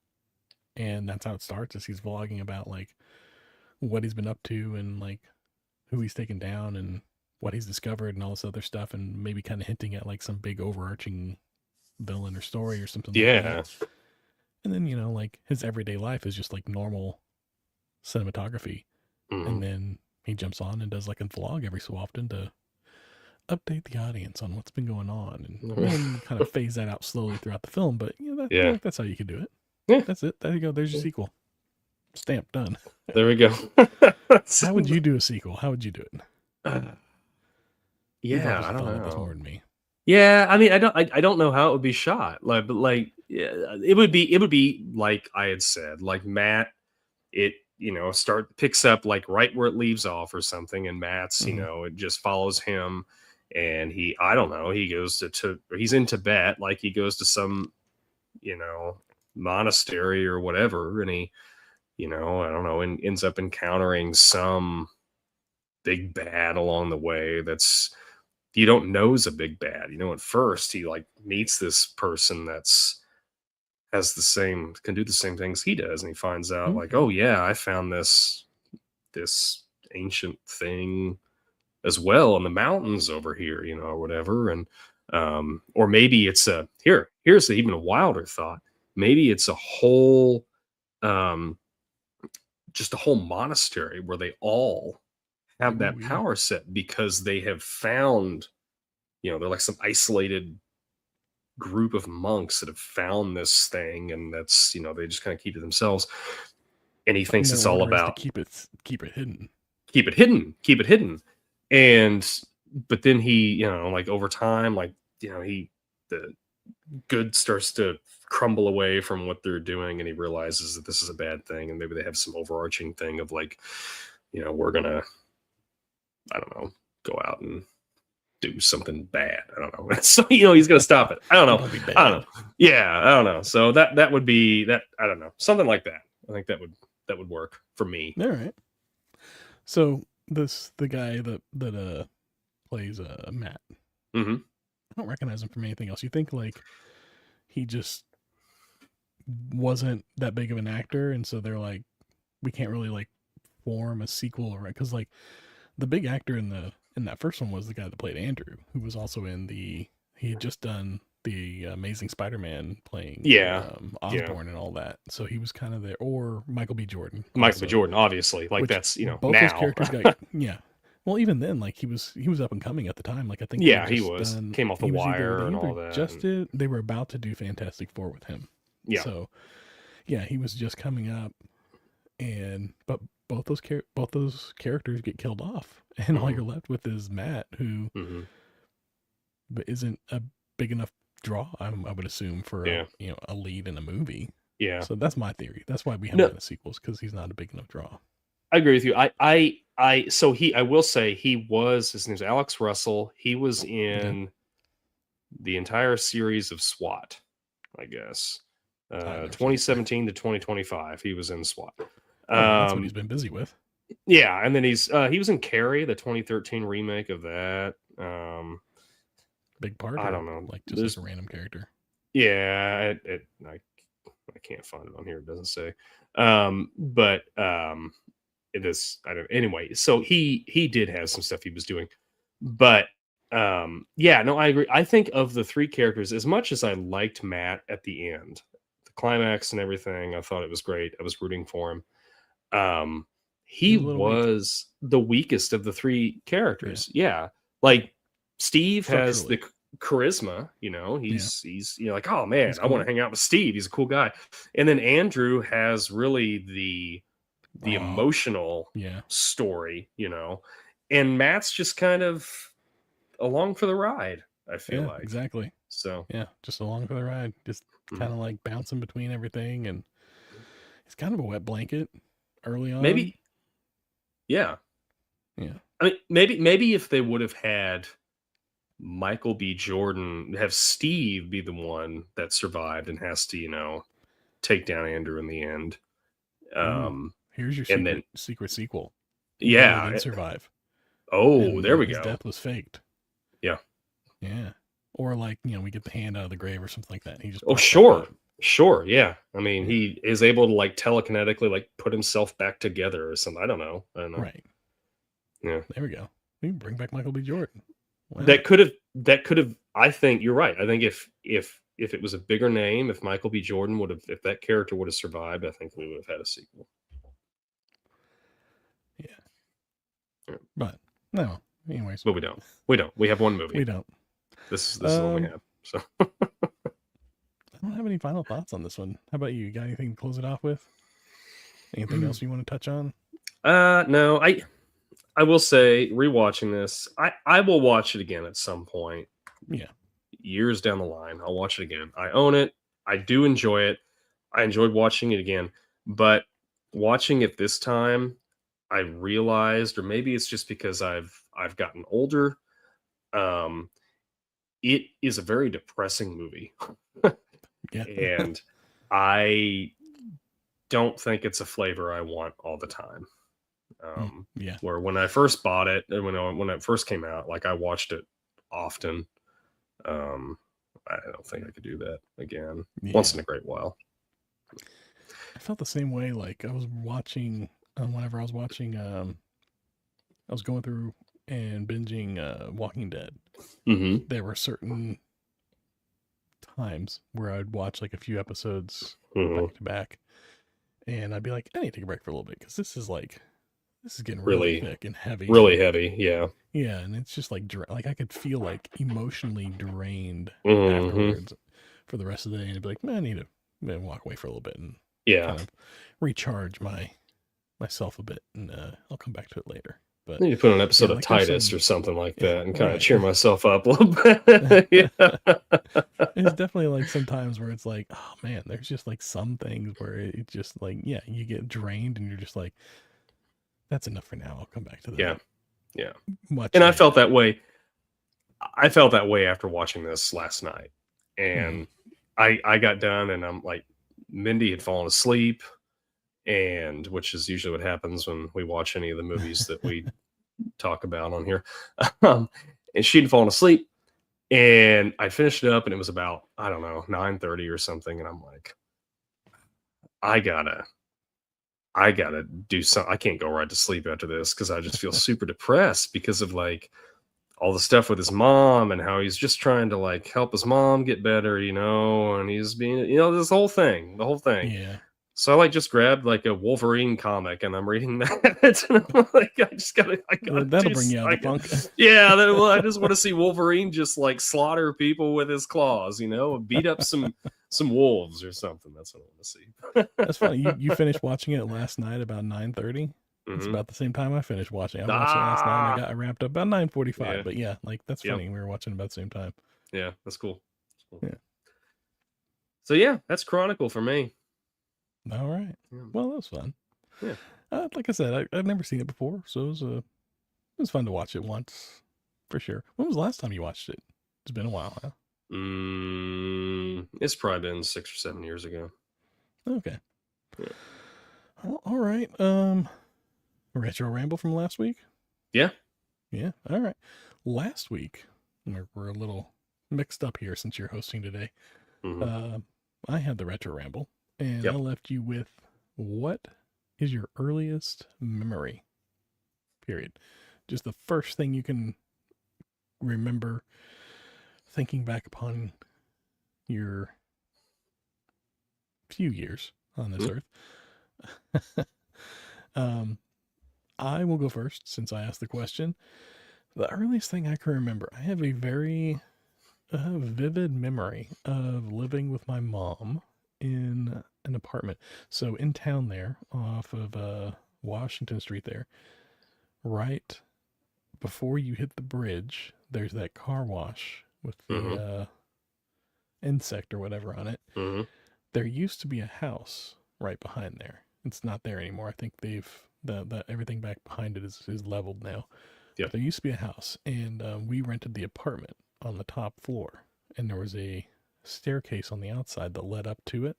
and that's how it starts. Is he's vlogging about like what he's been up to and like who he's taken down and what he's discovered and all this other stuff, and maybe kind of hinting at like some big overarching villain or story or something like Yeah. that. And then, you know, like his everyday life is just like normal cinematography. Mhm. And then he jumps on and does like a vlog every so often to update the audience on what's been going on, and then kind of phase that out slowly throughout the film. But you know, I feel like that's how you can do it. Yeah. That's it. There you go. There's your sequel. Stamp, done. There we go. How would you do a sequel? How would you do it? You've Yeah, obviously I don't thought about this know. more than me. Yeah, I mean, I don't know how it would be shot. Like, but like, yeah, it would be like I had said, like Matt, it, you know, picks up like right where it leaves off or something, and Matt's, you Mhm. know, it just follows him, and I don't know, he goes to he's in Tibet, like he goes to some, you know, monastery or whatever, and he, you know, I don't know, and ends up encountering some big bad along the way that's, you don't know is a big bad. You know, at first he like meets this person that's can do the same things he does, and he finds out like, Okay. oh yeah, I found this ancient thing as well in the mountains over here, you know, or whatever. And or maybe it's here's even a wilder thought. Maybe it's a whole um just a whole monastery where they all have that Ooh, yeah. power set because they have found, you know, they're like some isolated group of monks that have found this thing, and that's, you know, they just kind of keep it themselves, and he And thinks their it's all order is to about keep it hidden. keep it hidden. And but then he, you know, like over time, like, you know, the good starts to crumble away from what they're doing, and he realizes that this is a bad thing, and maybe they have some overarching thing of like, you know, we're gonna, I don't know, go out and do something bad. I don't know. So, you know, he's gonna stop it. I don't We're know. gonna be bad. I don't know. Yeah, I don't know. So that would be that. I don't know. Something like that. I think that would work for me. All right. So the guy that plays Matt. Hmm. I don't recognize him from anything else. You think like he just wasn't that big of an actor, and so they're like, we can't really like form a sequel, right? Because like the big actor in that first one was the guy that played Andrew, who was also in he had just done the Amazing Spider-Man playing Yeah. Osborn and all that, so he was kind of there. Or Michael B. Jordan, Michael B. also, Jordan, obviously, like which that's, you know, both those now. characters got yeah. Well, even then, like he was up and coming at the time. Like I think Yeah, he was came off the he was wire they and all that. just did, they were about to do Fantastic Four with him. Yeah. So yeah, he was just coming up, and but both those characters get killed off, and all Mhm. you're left with is Matt, who Hmm. isn't a big enough draw, I would assume, for Yeah. a lead in a movie. Yeah. So that's my theory. That's why we haven't No, gotten sequels, because he's not a big enough draw. I agree with you. So I will say his name's Alex Russell. He was in the entire series of SWAT, I guess. I've never seen it. 2017 to 2025, he was in SWAT. That's what he's been busy with. Yeah, and then he was in Carrie, the 2013 remake of that. Big part. I or, don't know. like just like a random character. Yeah, I can't find it on here. It doesn't say. But it is. I don't. Anyway, so he did have some stuff he was doing, but yeah, no, I agree. I think of the three characters, as much as I liked Matt at the end, the climax and everything, I thought it was great. I was rooting for him. He He's a little weak. was the weakest of the three characters. Yeah. Like Steve has the charisma, you know, he's you know, like, oh man, He's I want cool. to hang out with Steve. He's a cool guy. And then Andrew has really the Raw. emotional story, you know, and Matt's just kind of along for the ride, I feel like. Exactly. So yeah, just along for the ride, just kind of like bouncing between everything, and it's kind of a wet blanket early on. Maybe. Yeah. I mean, maybe if they would have had Michael B. Jordan, have Steve be the one that survived and has to, you know, take down Andrew in the end. Here's your secret sequel. Yeah. He didn't survive. Oh, there we his go. Death was faked. Yeah. Yeah. Or like, you know, we get the hand out of the grave or something like that. He just Sure. Yeah. I mean, he is able to like telekinetically like put himself back together or something. I don't know. Right. Yeah. There we go. We can bring back Michael B. Jordan. Wow. That could have. I think you're right. I think if it was a bigger name, if Michael B. Jordan if that character would have survived, I think we would have had a sequel. Yeah. But no. Anyways. But we don't. We have one movie. We don't. This is the one we have. So I don't have any final thoughts on this one. How about you? Got anything to close it off with? Anything else you want to touch on? No, I will say, rewatching this, I will watch it again at some point. Yeah. Years down the line, I'll watch it again. I own it. I do enjoy it. I enjoyed watching it again. But watching it this time, I realized, or maybe it's just because I've gotten older, it is a very depressing movie. Yeah. And I don't think it's a flavor I want all the time. Yeah. Where when I first bought it, and when it first came out, like I watched it often. I don't think I could do that again. Once in a great while. I felt the same way. Like I was watching, whenever I was watching, I was going through and binging Walking Dead. Mm-hmm. There were certain times where I'd watch like a few episodes Mm-hmm. back to back, and I'd be like, I need to take a break for a little bit because this is getting really thick and heavy. Really heavy, yeah. Yeah, and it's just like I could feel like emotionally drained Mm-hmm. afterwards for the rest of the day, and I'd be like, man, I need to walk away for a little bit and kind of recharge myself a bit, and I'll come back to it later. But I need to put an episode of like Titus or something like that and kind of right. cheer myself up a little bit. Yeah. It's definitely like sometimes where it's like, oh man, there's just like some things where it just like, yeah, you get drained and you're just like, that's enough for now. I'll come back to that. Yeah. Much And later. I felt that way. I felt that way after watching this last night. And I got done and I'm like, Mindy had fallen asleep, and which is usually what happens when we watch any of the movies that we talk about on here. And she'd fallen asleep, and I finished it up, and it was about, I don't know, 9:30 or something. And I'm like, I gotta do something. I can't go right to sleep after this because I just feel super depressed because of like all the stuff with his mom and how he's just trying to like help his mom get better, and he's being, this the whole thing. Yeah. So I like just grabbed like a Wolverine comic and I'm reading that. And I'm like, I gotta That'll bring you out of the funk. Yeah, I just want to see Wolverine just like slaughter people with his claws, beat up some wolves or something. That's what I want to see. That's funny. You finished watching it last night about 9:30. It's about the same time I finished watching. I watched it last night and I wrapped up about 9:45. Yeah. But yeah, like that's funny. We were watching about the same time. Yeah, that's cool. Yeah. So yeah, that's Chronicle for me. All right. Yeah. Well, that was fun. Yeah. Like I said, I've never seen it before, so it was fun to watch it once, for sure. When was the last time you watched it? It's been a while, huh? It's probably been 6 or 7 years ago. Okay. Yeah. Well, all right. Retro Ramble from last week? Yeah. Yeah. All right. Last week, we're a little mixed up here since you're hosting today. I had the Retro Ramble, and I left you with, what is your earliest memory? Period. Just the first thing you can remember thinking back upon your few years on this earth. I will go first since I asked the question. The earliest thing I can remember, I have a very vivid memory of living with my mom in an apartment. So in town there, off of Washington Street there, right before you hit the bridge, there's that car wash with the insect or whatever on it. There used to be a house right behind there. It's not there anymore. I think they've everything back behind it is leveled now. Yep. There used to be a house, and we rented the apartment on the top floor, and there was a staircase on the outside that led up to it.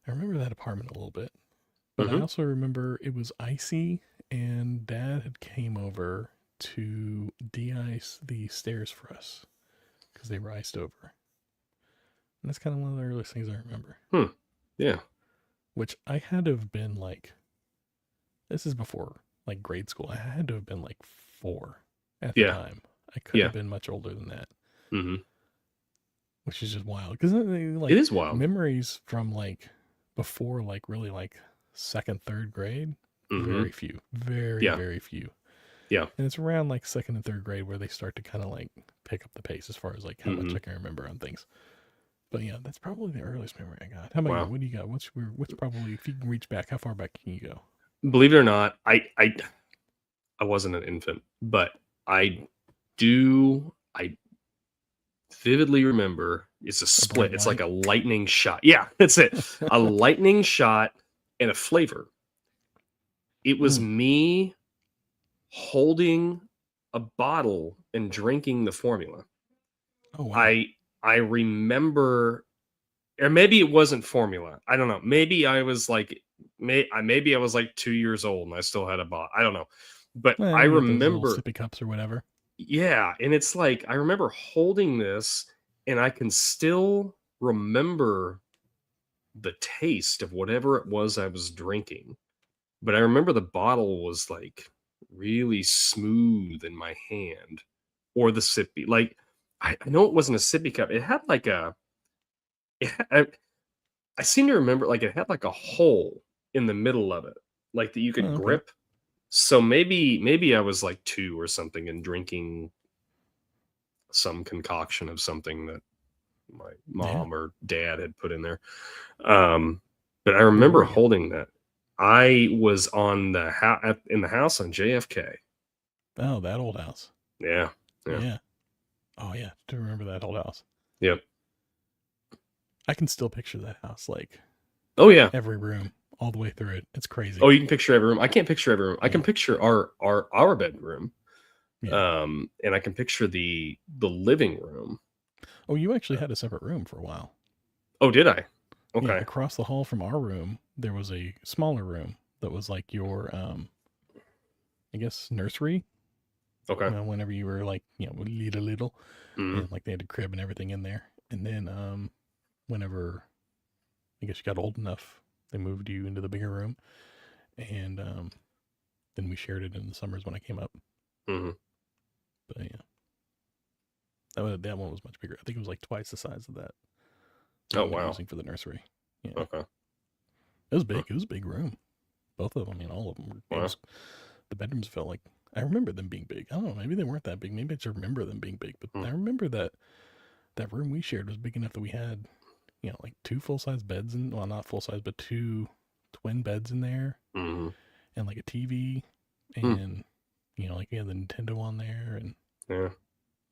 I remember that apartment a little bit, but I also remember it was icy, and Dad had came over to de-ice the stairs for us because they were iced over. And that's kind of one of the earliest things I remember. Yeah. Which I had to have been like, this is before like grade school. I had to have been like 4 at the Yeah. time. I could Yeah. have been much older than that, Mm-hmm. which is just wild. Because like It is wild. memories from like before, like really like second, third grade, Mm-hmm. very few, very Yeah. very few. Yeah. And it's around like second and third grade where they start to kind of like pick up the pace as far as like how much Mm-hmm. I can remember on things. But yeah, that's probably the earliest memory I got. How about Wow. you? What do you got? What's probably, if you can reach back, how far back can you go? Believe it or not, I wasn't an infant, but I vividly remember it's a split. bright It's like light? a lightning shot. Yeah, that's it. A lightning shot and a flavor. It was me holding a bottle and drinking the formula. Oh wow. I remember, or maybe it wasn't formula. I don't know. Maybe I was like, maybe I was like 2 years old and I still had a bottle. I don't know, but Well, I you got those little remember. sippy cups or whatever. Yeah, and it's like I remember holding this, and I can still remember the taste of whatever it was I was drinking. But I remember the bottle was like really smooth in my hand, or the sippy. Like I know it wasn't a sippy cup. It had like I seem to remember like it had like a hole in the middle of it, like that you could Oh, okay. grip. So maybe I was like 2 or something and drinking some concoction of something that my mom or dad had put in there. But I remember were you? holding that. I was on in the house on JFK. Oh, that old house. Yeah. Yeah. Oh yeah, do remember that old house. Yep. I can still picture that house, like Oh yeah. every room, all the way through it. It's crazy. Oh, you can picture every room. I can't picture every room. I can Yeah. picture our bedroom. Yeah. And I can picture the living room. Oh, you actually had a separate room for a while. Oh, did I? Yeah, Okay. across the hall from our room, there was a smaller room that was like your, I guess, nursery. Okay. Whenever you were like, little, Mhm. and like they had a crib and everything in there. And then, whenever I guess you got old enough, they moved you into the bigger room, and then we shared it in the summers when I came up. Mhm. But yeah, that one was much bigger. I think it was like twice the size of that. Oh we were wow. using for the nursery. Yeah, Okay. it was big. It was a big room. Both of them. I mean, all of them were. Wow. The bedrooms felt like, I remember them being big. I don't know. Maybe they weren't that big. Maybe I just remember them being big. But I remember that room we shared was big enough that we had, like 2 full-size beds, and well, not full-size, but 2 twin beds in there, Mhm. and like a TV, and like we had the Nintendo on there, and Yeah.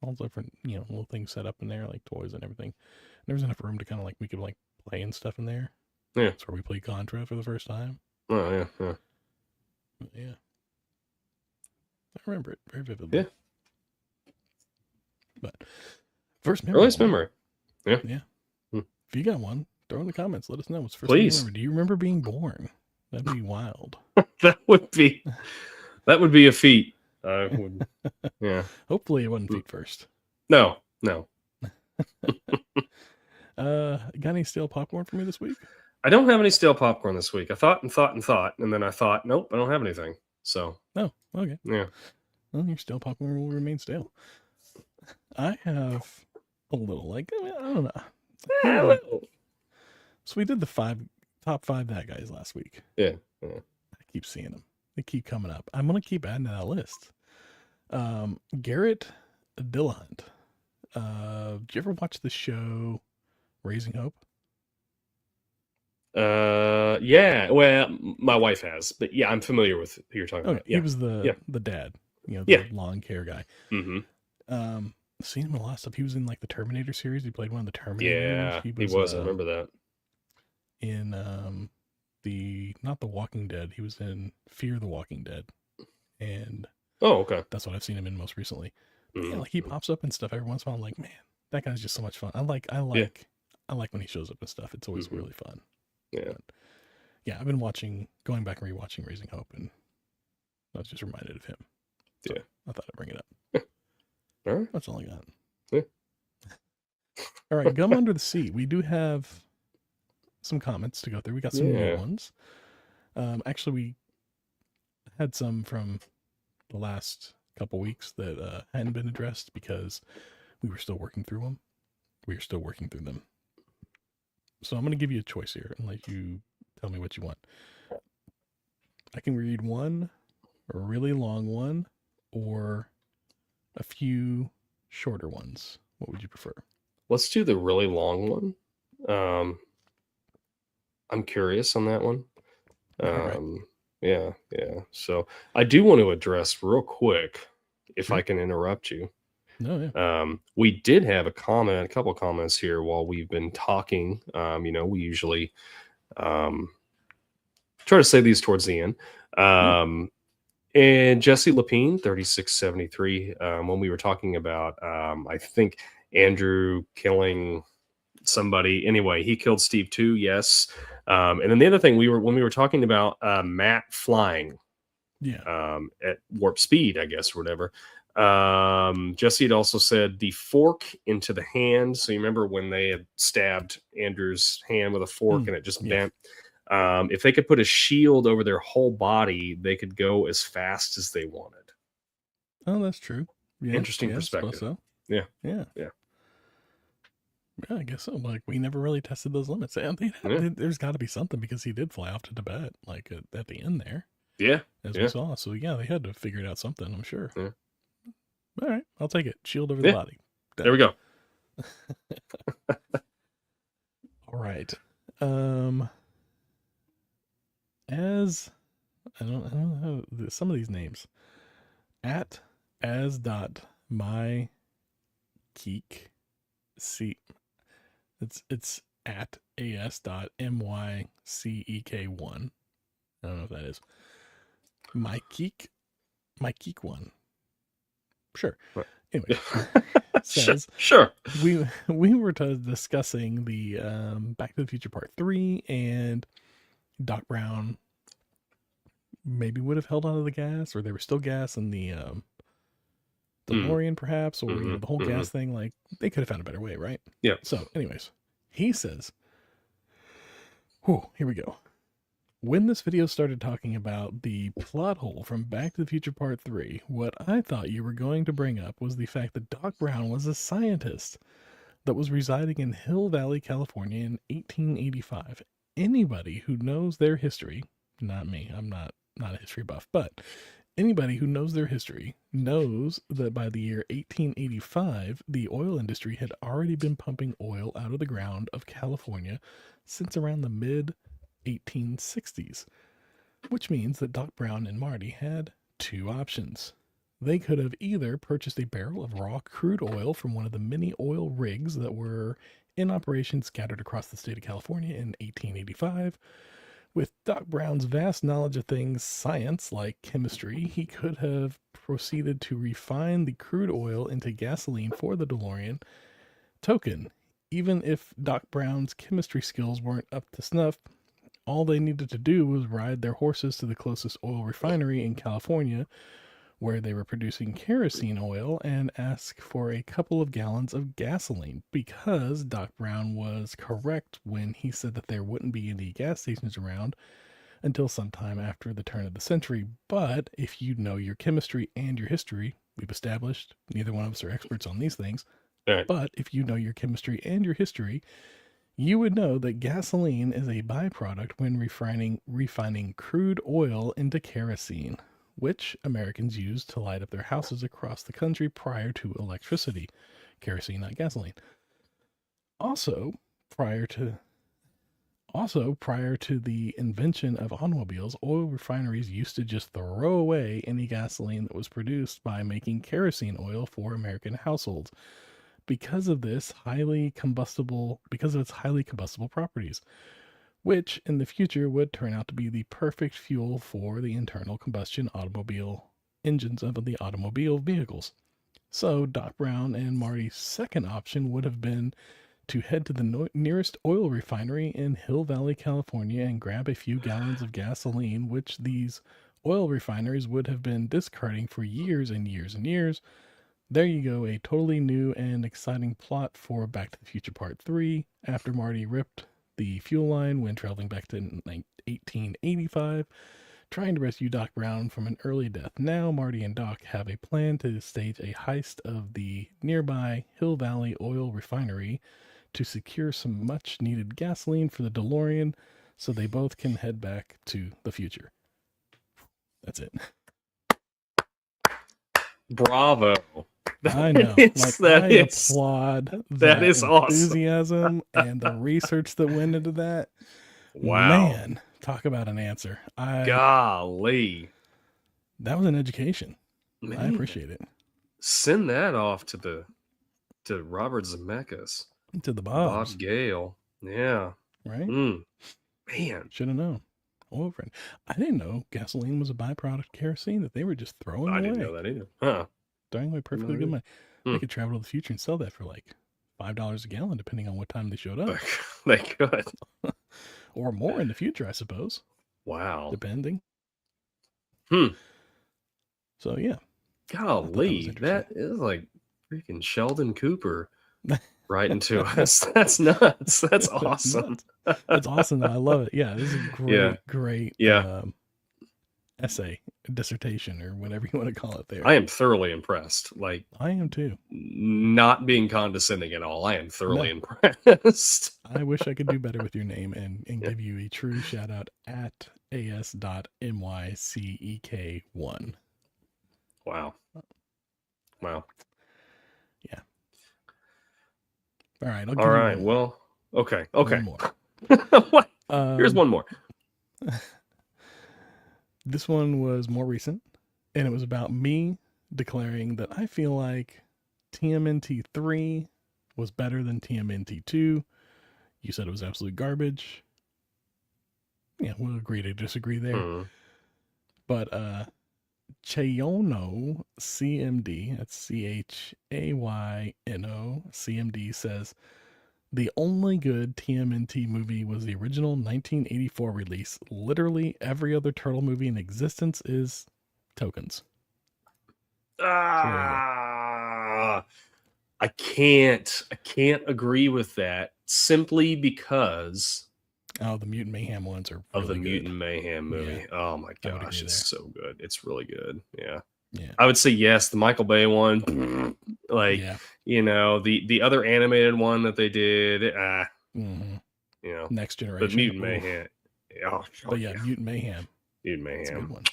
all different little things set up in there, like toys and everything. And there was enough room to kind of like we could like play and stuff in there. Yeah. That's where we played Contra for the first time. Oh yeah. Yeah. But yeah, I remember it very vividly. Yeah. But first memory. Earliest memory. Yeah. Yeah. If you got one, throw in the comments. Let us know what's first. Please. Do you remember being born? That'd be wild. that would be a feat. I would. Yeah. Hopefully it wasn't feet first. No. Got any stale popcorn for me this week? I don't have any stale popcorn this week. I thought, and then I thought, nope, I don't have anything. So. Oh, okay. Yeah. Well, your stale popcorn will remain stale. I have a little, like, I don't know. So we did the top 5 that guys last week. Yeah. I keep seeing them. They keep coming up. I'm gonna keep adding to that list. Garrett Dillahunt. Did you ever watch the show Raising Hope? Yeah. Well, my wife has, but yeah, I'm familiar with who you're talking about. Yeah. He was the dad, the Yeah. lawn care guy. Mm-hmm. Seen him in a lot of stuff. He was in like the Terminator series. He played one of the Terminators. Yeah, he was. I remember that. In not The Walking Dead. He was in Fear the Walking Dead, and Oh, okay. that's what I've seen him in most recently. Mhm. Yeah, like he pops up and stuff every once in a while. I'm like, man, that guy's just so much fun. I like when he shows up and stuff. It's always really fun. Yeah. But, yeah, I've been going back and rewatching Raising Hope, and I was just reminded of him. So Yeah. I thought I'd bring it up. All right. That's all I got. Yeah. All right, Gum Under the Sea. We do have some comments to go through. We got some new ones. Actually, we had some from the last couple weeks that hadn't been addressed because we were still working through them. We are still working through them. So I'm going to give you a choice here and let you tell me what you want. I can read one, a really long one, or a few shorter ones. What would you prefer? Let's do the really long one. I'm curious on that one. All right. Yeah. So I do want to address real quick, if Sure. I can interrupt you. No, yeah. We did have a couple of comments here while we've been talking. We usually try to say these towards the end. And Jesse Lapine, 3673, when we were talking about, I think, Andrew killing somebody. Anyway, he killed Steve too, yes. And then the other thing, when we were talking about Matt flying at warp speed, I guess, or whatever. Jesse had also said the fork into the hand. So you remember when they had stabbed Andrew's hand with a fork and it just bent? If they could put a shield over their whole body, they could go as fast as they wanted. Oh, that's true. Yeah. Interesting perspective. So. Yeah. Yeah, I guess so. Like, we never really tested those limits. There's got to be something because he did fly off to Tibet, like at the end there. Yeah. As we saw. So, yeah, they had to figure it out something, I'm sure. Yeah. All right, I'll take it. Shield over the body. Done. There we go. All right. As I don't know some of these names. @as.mykeek. See, it's at as.mycek1. I don't know if that is mykeek one. Sure. Anyway, says sure. We were discussing the Back to the Future Part 3, and Doc Brown maybe would have held onto the gas, or there was still gas in the DeLorean, perhaps, or the whole gas thing. Like, they could have found a better way, right? Yeah. So, anyways, he says, here we go. When this video started talking about the plot hole from Back to the Future Part 3, what I thought you were going to bring up was the fact that Doc Brown was a scientist that was residing in Hill Valley, California in 1885. Anybody who knows their history, not me, I'm not a history buff, but anybody who knows their history knows that by the year 1885, the oil industry had already been pumping oil out of the ground of California since around the mid-1860s, which means that Doc Brown and Marty had two options. They could have either purchased a barrel of raw crude oil from one of the many oil rigs that were in operation scattered across the state of California in 1885. With Doc Brown's vast knowledge of things science, like chemistry, he could have proceeded to refine the crude oil into gasoline for the DeLorean. Token, even if Doc Brown's chemistry skills weren't up to snuff, all they needed to do was ride their horses to the closest oil refinery in California, where they were producing kerosene oil, and ask for a couple of gallons of gasoline, because Doc Brown was correct when he said that there wouldn't be any gas stations around until sometime after the turn of the century. But if you know your chemistry and your history, we've established neither one of us are experts on these things, right. But if you know your chemistry and your history, you would know that gasoline is a byproduct when refining crude oil into kerosene, which Americans used to light up their houses across the country prior to electricity. Kerosene, not gasoline. Also, prior to the invention of automobiles, oil refineries used to just throw away any gasoline that was produced by making kerosene oil for American households because of its highly combustible properties, which in the future would turn out to be the perfect fuel for the internal combustion automobile engines of the automobile vehicles. So Doc Brown and Marty's second option would have been to head to the nearest oil refinery in Hill Valley, California, and grab a few gallons of gasoline, which these oil refineries would have been discarding for years and years and years. There you go, a totally new and exciting plot for Back to the Future Part 3, after Marty ripped the fuel line when traveling back to 1885, trying to rescue Doc Brown from an early death. Now, Marty and Doc have a plan to stage a heist of the nearby Hill Valley oil refinery to secure some much needed gasoline for the DeLorean so they both can head back to the future. That's it. Bravo. I know. Applaud that is awesome. Enthusiasm and the research that went into that. Wow. Man, talk about an answer. Golly. That was an education. Man, I appreciate it. Send that off to Robert Zemeckis. To the Bobs. Bob Gale. Yeah. Right? Man. Should have known. Oh, friend. I didn't know gasoline was a byproduct of kerosene that they were just throwing away. I didn't know that either. Huh. Throwing away perfectly good money. They could travel to the future and sell that for like $5 a gallon, depending on what time they showed up. They could. Or more in the future, I suppose. Wow. Depending. So, yeah. Golly, that is like freaking Sheldon Cooper right into us. That's nuts. That's awesome. That's awesome. Though. I love it. Yeah, this is a great essay, dissertation, or whatever you want to call it there. I am thoroughly impressed. Like, I am too. Not being condescending at all. I am thoroughly impressed. I wish I could do better with your name and give you a true shout out at as.mycek1. Wow. Yeah. All right. All right. Well, okay. One more. What? Here's one more. This one was more recent, and it was about me declaring that I feel like TMNT 3 was better than TMNT 2. You said it was absolute garbage. Yeah, we'll agree to disagree there. But Chayano CMD, that's CHAYNO CMD, says the only good TMNT movie was the original 1984 release. Literally every other turtle movie in existence is Tokens. I can't agree with that simply because the Mutant Mayhem ones are really of the good. Mutant Mayhem movie. Yeah. Oh my gosh, it's so good. It's really good. Yeah. Yeah. I would say yes, the Michael Bay one. Like, you know, the other animated one that they did, you know, Next Generation. But Mutant Mayhem. Mutant Mayhem. Mutant Mayhem. That's a good one.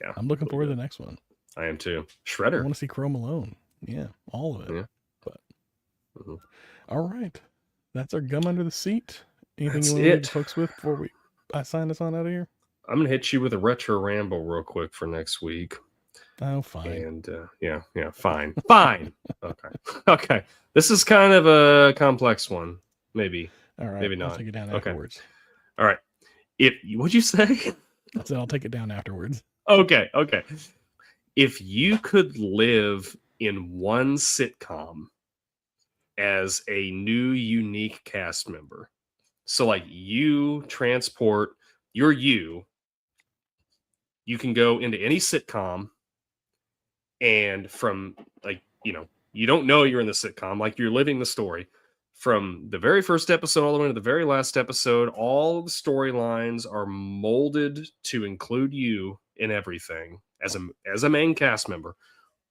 Yeah. I'm looking forward to the next one. I am too. Shredder. I want to see Chrome Alone. Yeah, all of it. Yeah. But all right. That's our gum under the seat. Anything you want to leave folks with before I sign us on out of here? I'm gonna hit you with a retro ramble real quick for next week. Oh, fine. And fine. Okay. This is kind of a complex one. Maybe. All right. Maybe not. I'll take it down afterwards. All right. What'd you say? I said I'll take it down afterwards. Okay. If you could live in one sitcom as a new unique cast member, so like you transport you can go into any sitcom, and from like, you know, you don't know you're in the sitcom, like you're living the story from the very first episode all the way to the very last episode. All of the storylines are molded to include you in everything as a main cast member.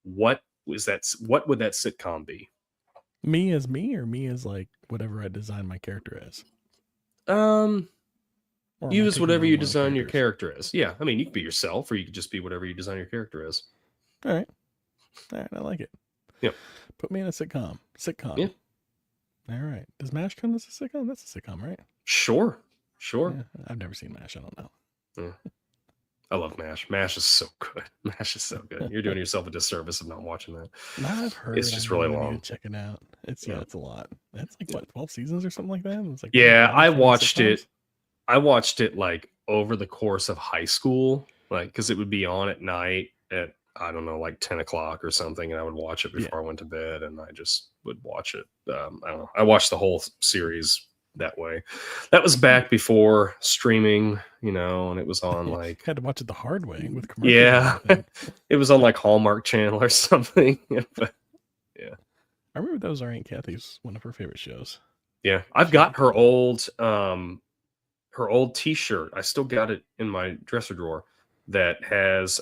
What would that sitcom be? Me as me, or me as like whatever I design my character as? Use whatever you design your character as. Yeah, I mean, you could be yourself, or you could just be whatever you design your character as. All right, I like it. Yep. Put me in a sitcom. Yeah. All right. Does MASH count as a sitcom? That's a sitcom, right? Sure. Yeah, I've never seen MASH. I don't know. Yeah. I love MASH. MASH is so good. MASH is so good. You're doing yourself a disservice of not watching that. I've heard it's just really long. Check it out. It's a lot. That's like what, 12 seasons or something like that? It's like I watched it. I watched it like over the course of high school, like because it would be on at night at I don't know, like 10 o'clock or something, and I would watch it before I went to bed, and I just would watch it. I don't know. I watched the whole series that way. That was back before streaming, you know, and it was on like had to watch it the hard way with commercials. Yeah, it was on like Hallmark Channel or something. But, yeah, I remember that was our Aunt Kathy's one of her favorite shows. Yeah, I've got her old T-shirt. I still got it in my dresser drawer. that has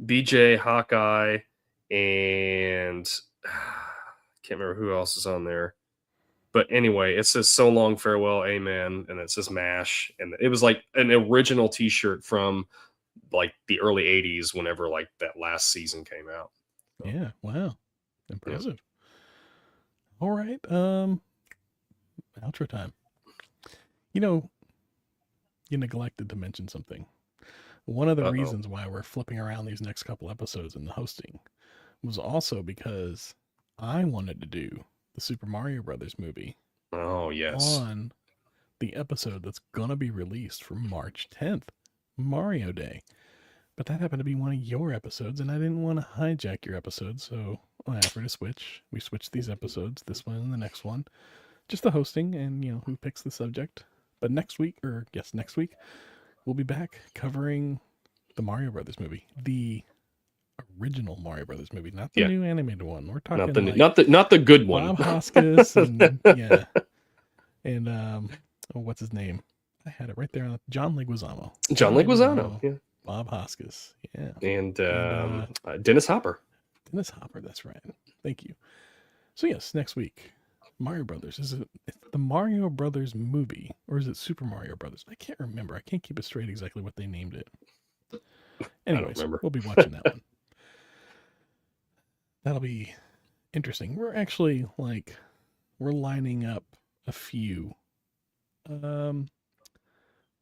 BJ, Hawkeye, and can't remember who else is on there. But anyway, it says "So Long, Farewell, Amen," and it says MASH, and it was like an original T-shirt from like the early '80s, whenever like that last season came out. So, Yeah, wow, impressive. All right, outro time. You know, you neglected to mention something. One of the reasons why we're flipping around these next couple episodes in the hosting was also because I wanted to do the Super Mario Brothers movie. Oh, yes. On the episode that's going to be released for March 10th, Mario Day. But that happened to be one of your episodes, and I didn't want to hijack your episode, so I offered to switch. We switched these episodes, this one and the next one. Just the hosting and, you know, who picks the subject. But next week, we'll be back covering the Mario Brothers movie. The original Mario Brothers movie, not the new animated one. We're talking not the good one. Bob Hoskins and and what's his name? I had it right there. John Leguizamo. John Leguizamo. Yeah. Bob Hoskins. Yeah. And Dennis Hopper. Dennis Hopper. That's right. Thank you. So yes, next week, Mario Brothers. Is it the Mario Brothers movie or is it Super Mario Brothers? I can't remember. I can't keep it straight exactly what they named it. Anyways, we'll be watching that one. That'll be interesting. We're actually we're lining up a few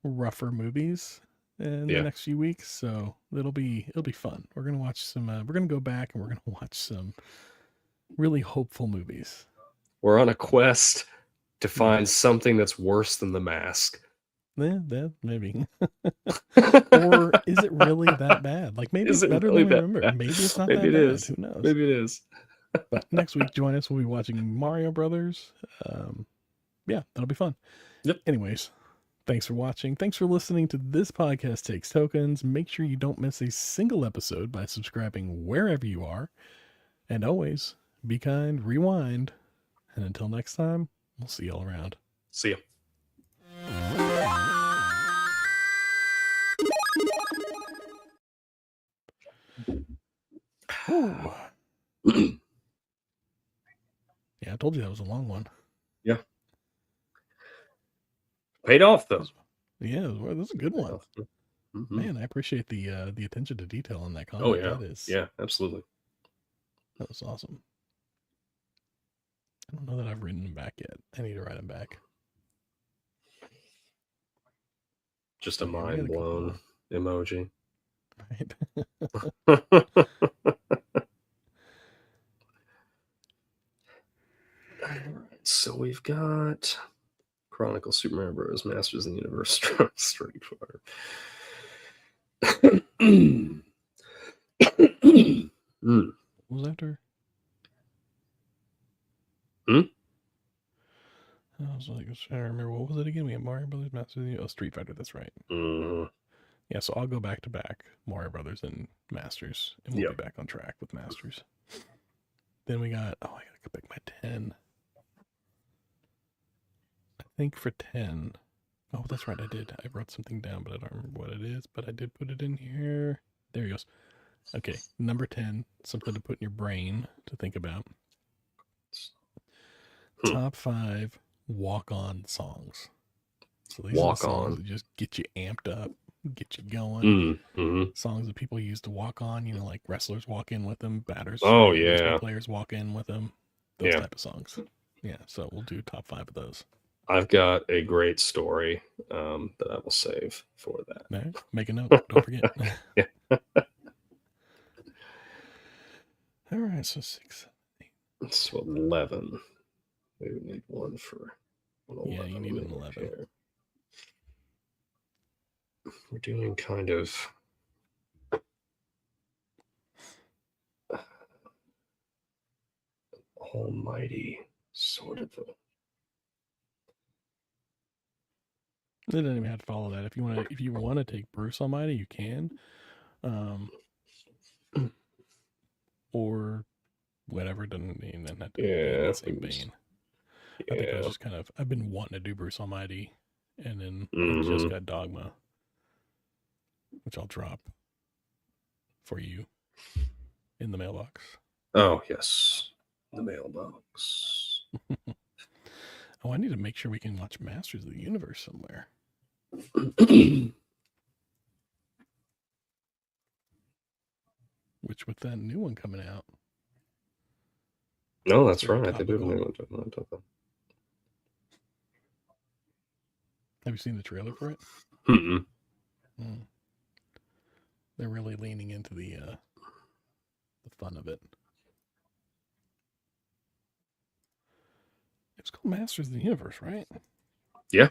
rougher movies in the next few weeks, so it'll be fun. We're gonna watch some. We're gonna go back and we're gonna watch some really hopeful movies. We're on a quest to find something that's worse than The Mask. Yeah, that maybe. Or is it really that bad? Like maybe it's better than we remember. Maybe it's not that bad. Is. Who knows? Maybe it is. But next week, join us. We'll be watching Mario Brothers. Yeah, that'll be fun. Yep. Anyways, thanks for watching. Thanks for listening to This Podcast Takes Tokens. Make sure you don't miss a single episode by subscribing wherever you are. And always, be kind, rewind. And until next time, we'll see you all around. See ya. Yeah, I told you that was a long one. Yeah. Paid off though. Yeah, that was a good one. Mm-hmm. Man, I appreciate the attention to detail on that comment. Oh yeah, yeah, absolutely. That was awesome. I don't know that I've written him back yet. I need to write him back. Just a mind blown emoji. Right. So we've got Chronicle, Super Mario Bros., Masters of the Universe, Street Fighter. What was after? I was like, I remember, what was it again? We had Mario Brothers, Masters of the Universe, Street Fighter. That's right. Yeah, so I'll go back to back Mario Brothers and Masters, and we'll be back on track with Masters. Then we got, I gotta go pick my 10. I think for 10, oh, that's right, I did. I wrote something down, but I don't remember what it is, but I did put it in here. There he goes. Okay, number 10, something to put in your brain to think about. Top 5 walk-on songs. So these are the songs that just get you amped up, get you going. Songs that people use to walk on, you know, like wrestlers walk in with them, batters. Oh, yeah. Players walk in with them. Those type of songs. Yeah, so we'll do top 5 of those. I've got a great story that I will save for that. Right. Make a note. Don't forget. Yeah. All right, so 6, 7, 8. So 11. We would need one for 11. Yeah, you need an 11. Here. We're doing kind of almighty sort of a... It doesn't even have to follow that. If you want to take Bruce Almighty, you can. Or whatever, doesn't mean that to be in the same vein. I think I was just I've been wanting to do Bruce Almighty, and then I just got Dogma. which I'll drop for you in the mailbox. Oh, yes. The mailbox. Oh, I need to make sure we can watch Masters of the Universe somewhere. Which, with that new one coming out. No, that's very right. They do have a new topical. one. Have you seen the trailer for it? Mm-mm. They're really leaning into the fun of it. It's called Masters of the Universe, right? Yeah.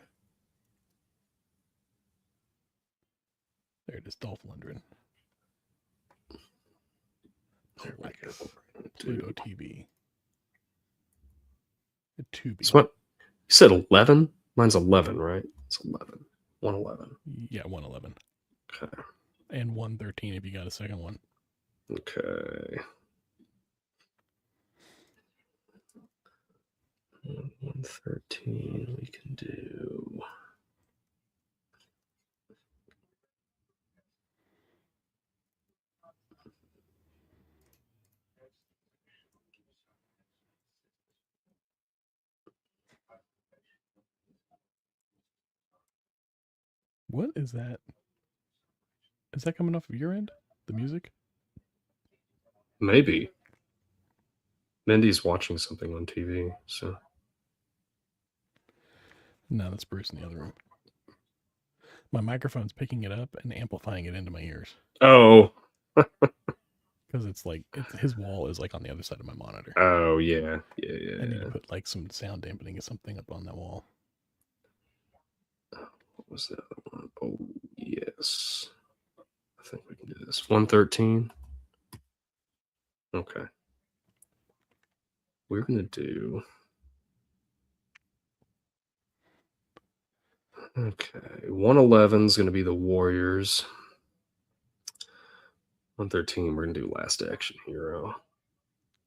There it is, Dolph Lundgren. Pluto TV. Tubi. So what? You said 11? Mine's 11, right? It's 11. 111. Yeah, 111. Okay. And 113 if you got a second one. Okay. 113 we can do. What is that? Is that coming off of your end? The music? Maybe. Mindy's watching something on TV, so. No, that's Bruce in the other room. My microphone's picking it up and amplifying it into my ears. Oh. Because it's like, his wall is like on the other side of my monitor. Oh, yeah. I need to put like some sound dampening or something up on that wall. What was the other one? Oh, yes. I think we can do this. 113. Okay. We're going to do. Okay. 111 is going to be the Warriors. 113, we're going to do Last Action Hero.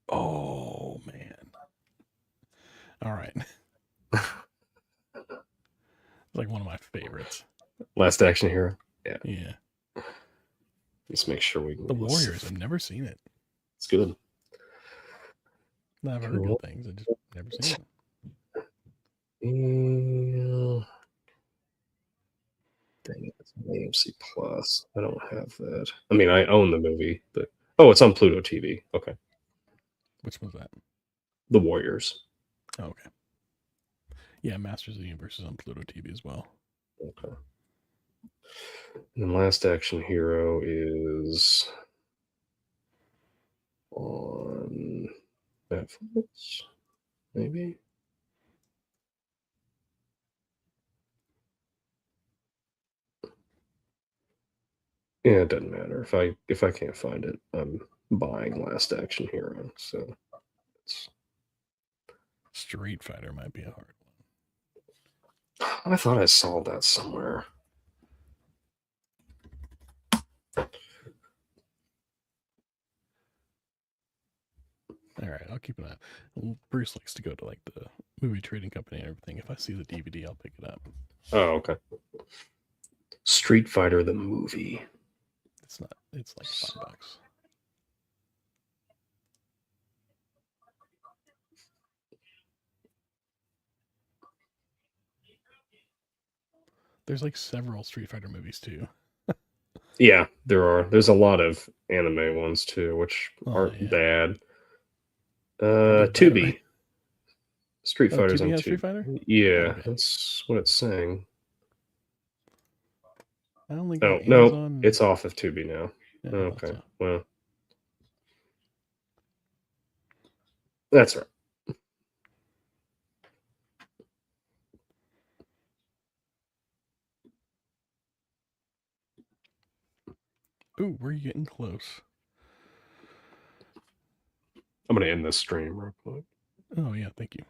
Oh, man. All right. Like one of my favorites. Last Action Hero? Yeah. Yeah. Let's make sure we can. The Warriors, I've never seen it. It's good. I've heard good things. I just never seen it. Yeah. Dang it, it's on AMC Plus. I don't have that. I mean, I own the movie, but oh, it's on Pluto TV. Okay. Which was that? The Warriors. Oh, okay. Yeah, Masters of the Universe is on Pluto TV as well. Okay. And then Last Action Hero is on Netflix, maybe. Yeah, it doesn't matter. If I can't find it, I'm buying Last Action Hero. So it's Street Fighter might be a hard one. I thought I saw that somewhere. All right, I'll keep an eye. Bruce likes to go to like the movie trading company and everything. If I see the DVD, I'll pick it up. Oh, okay. Street Fighter the movie. It's not. It's like $5. There's like several Street Fighter movies too. Yeah, there are. There's a lot of anime ones too, which aren't bad. Tubi. Right? Street Fighter's on Tubi. Street Fighter? Yeah, okay. That's what it's saying. I only got no, it's off of Tubi now. Yeah, okay, so. Well, that's right. Ooh, we're getting close. I'm gonna end this stream real quick. Oh yeah, thank you.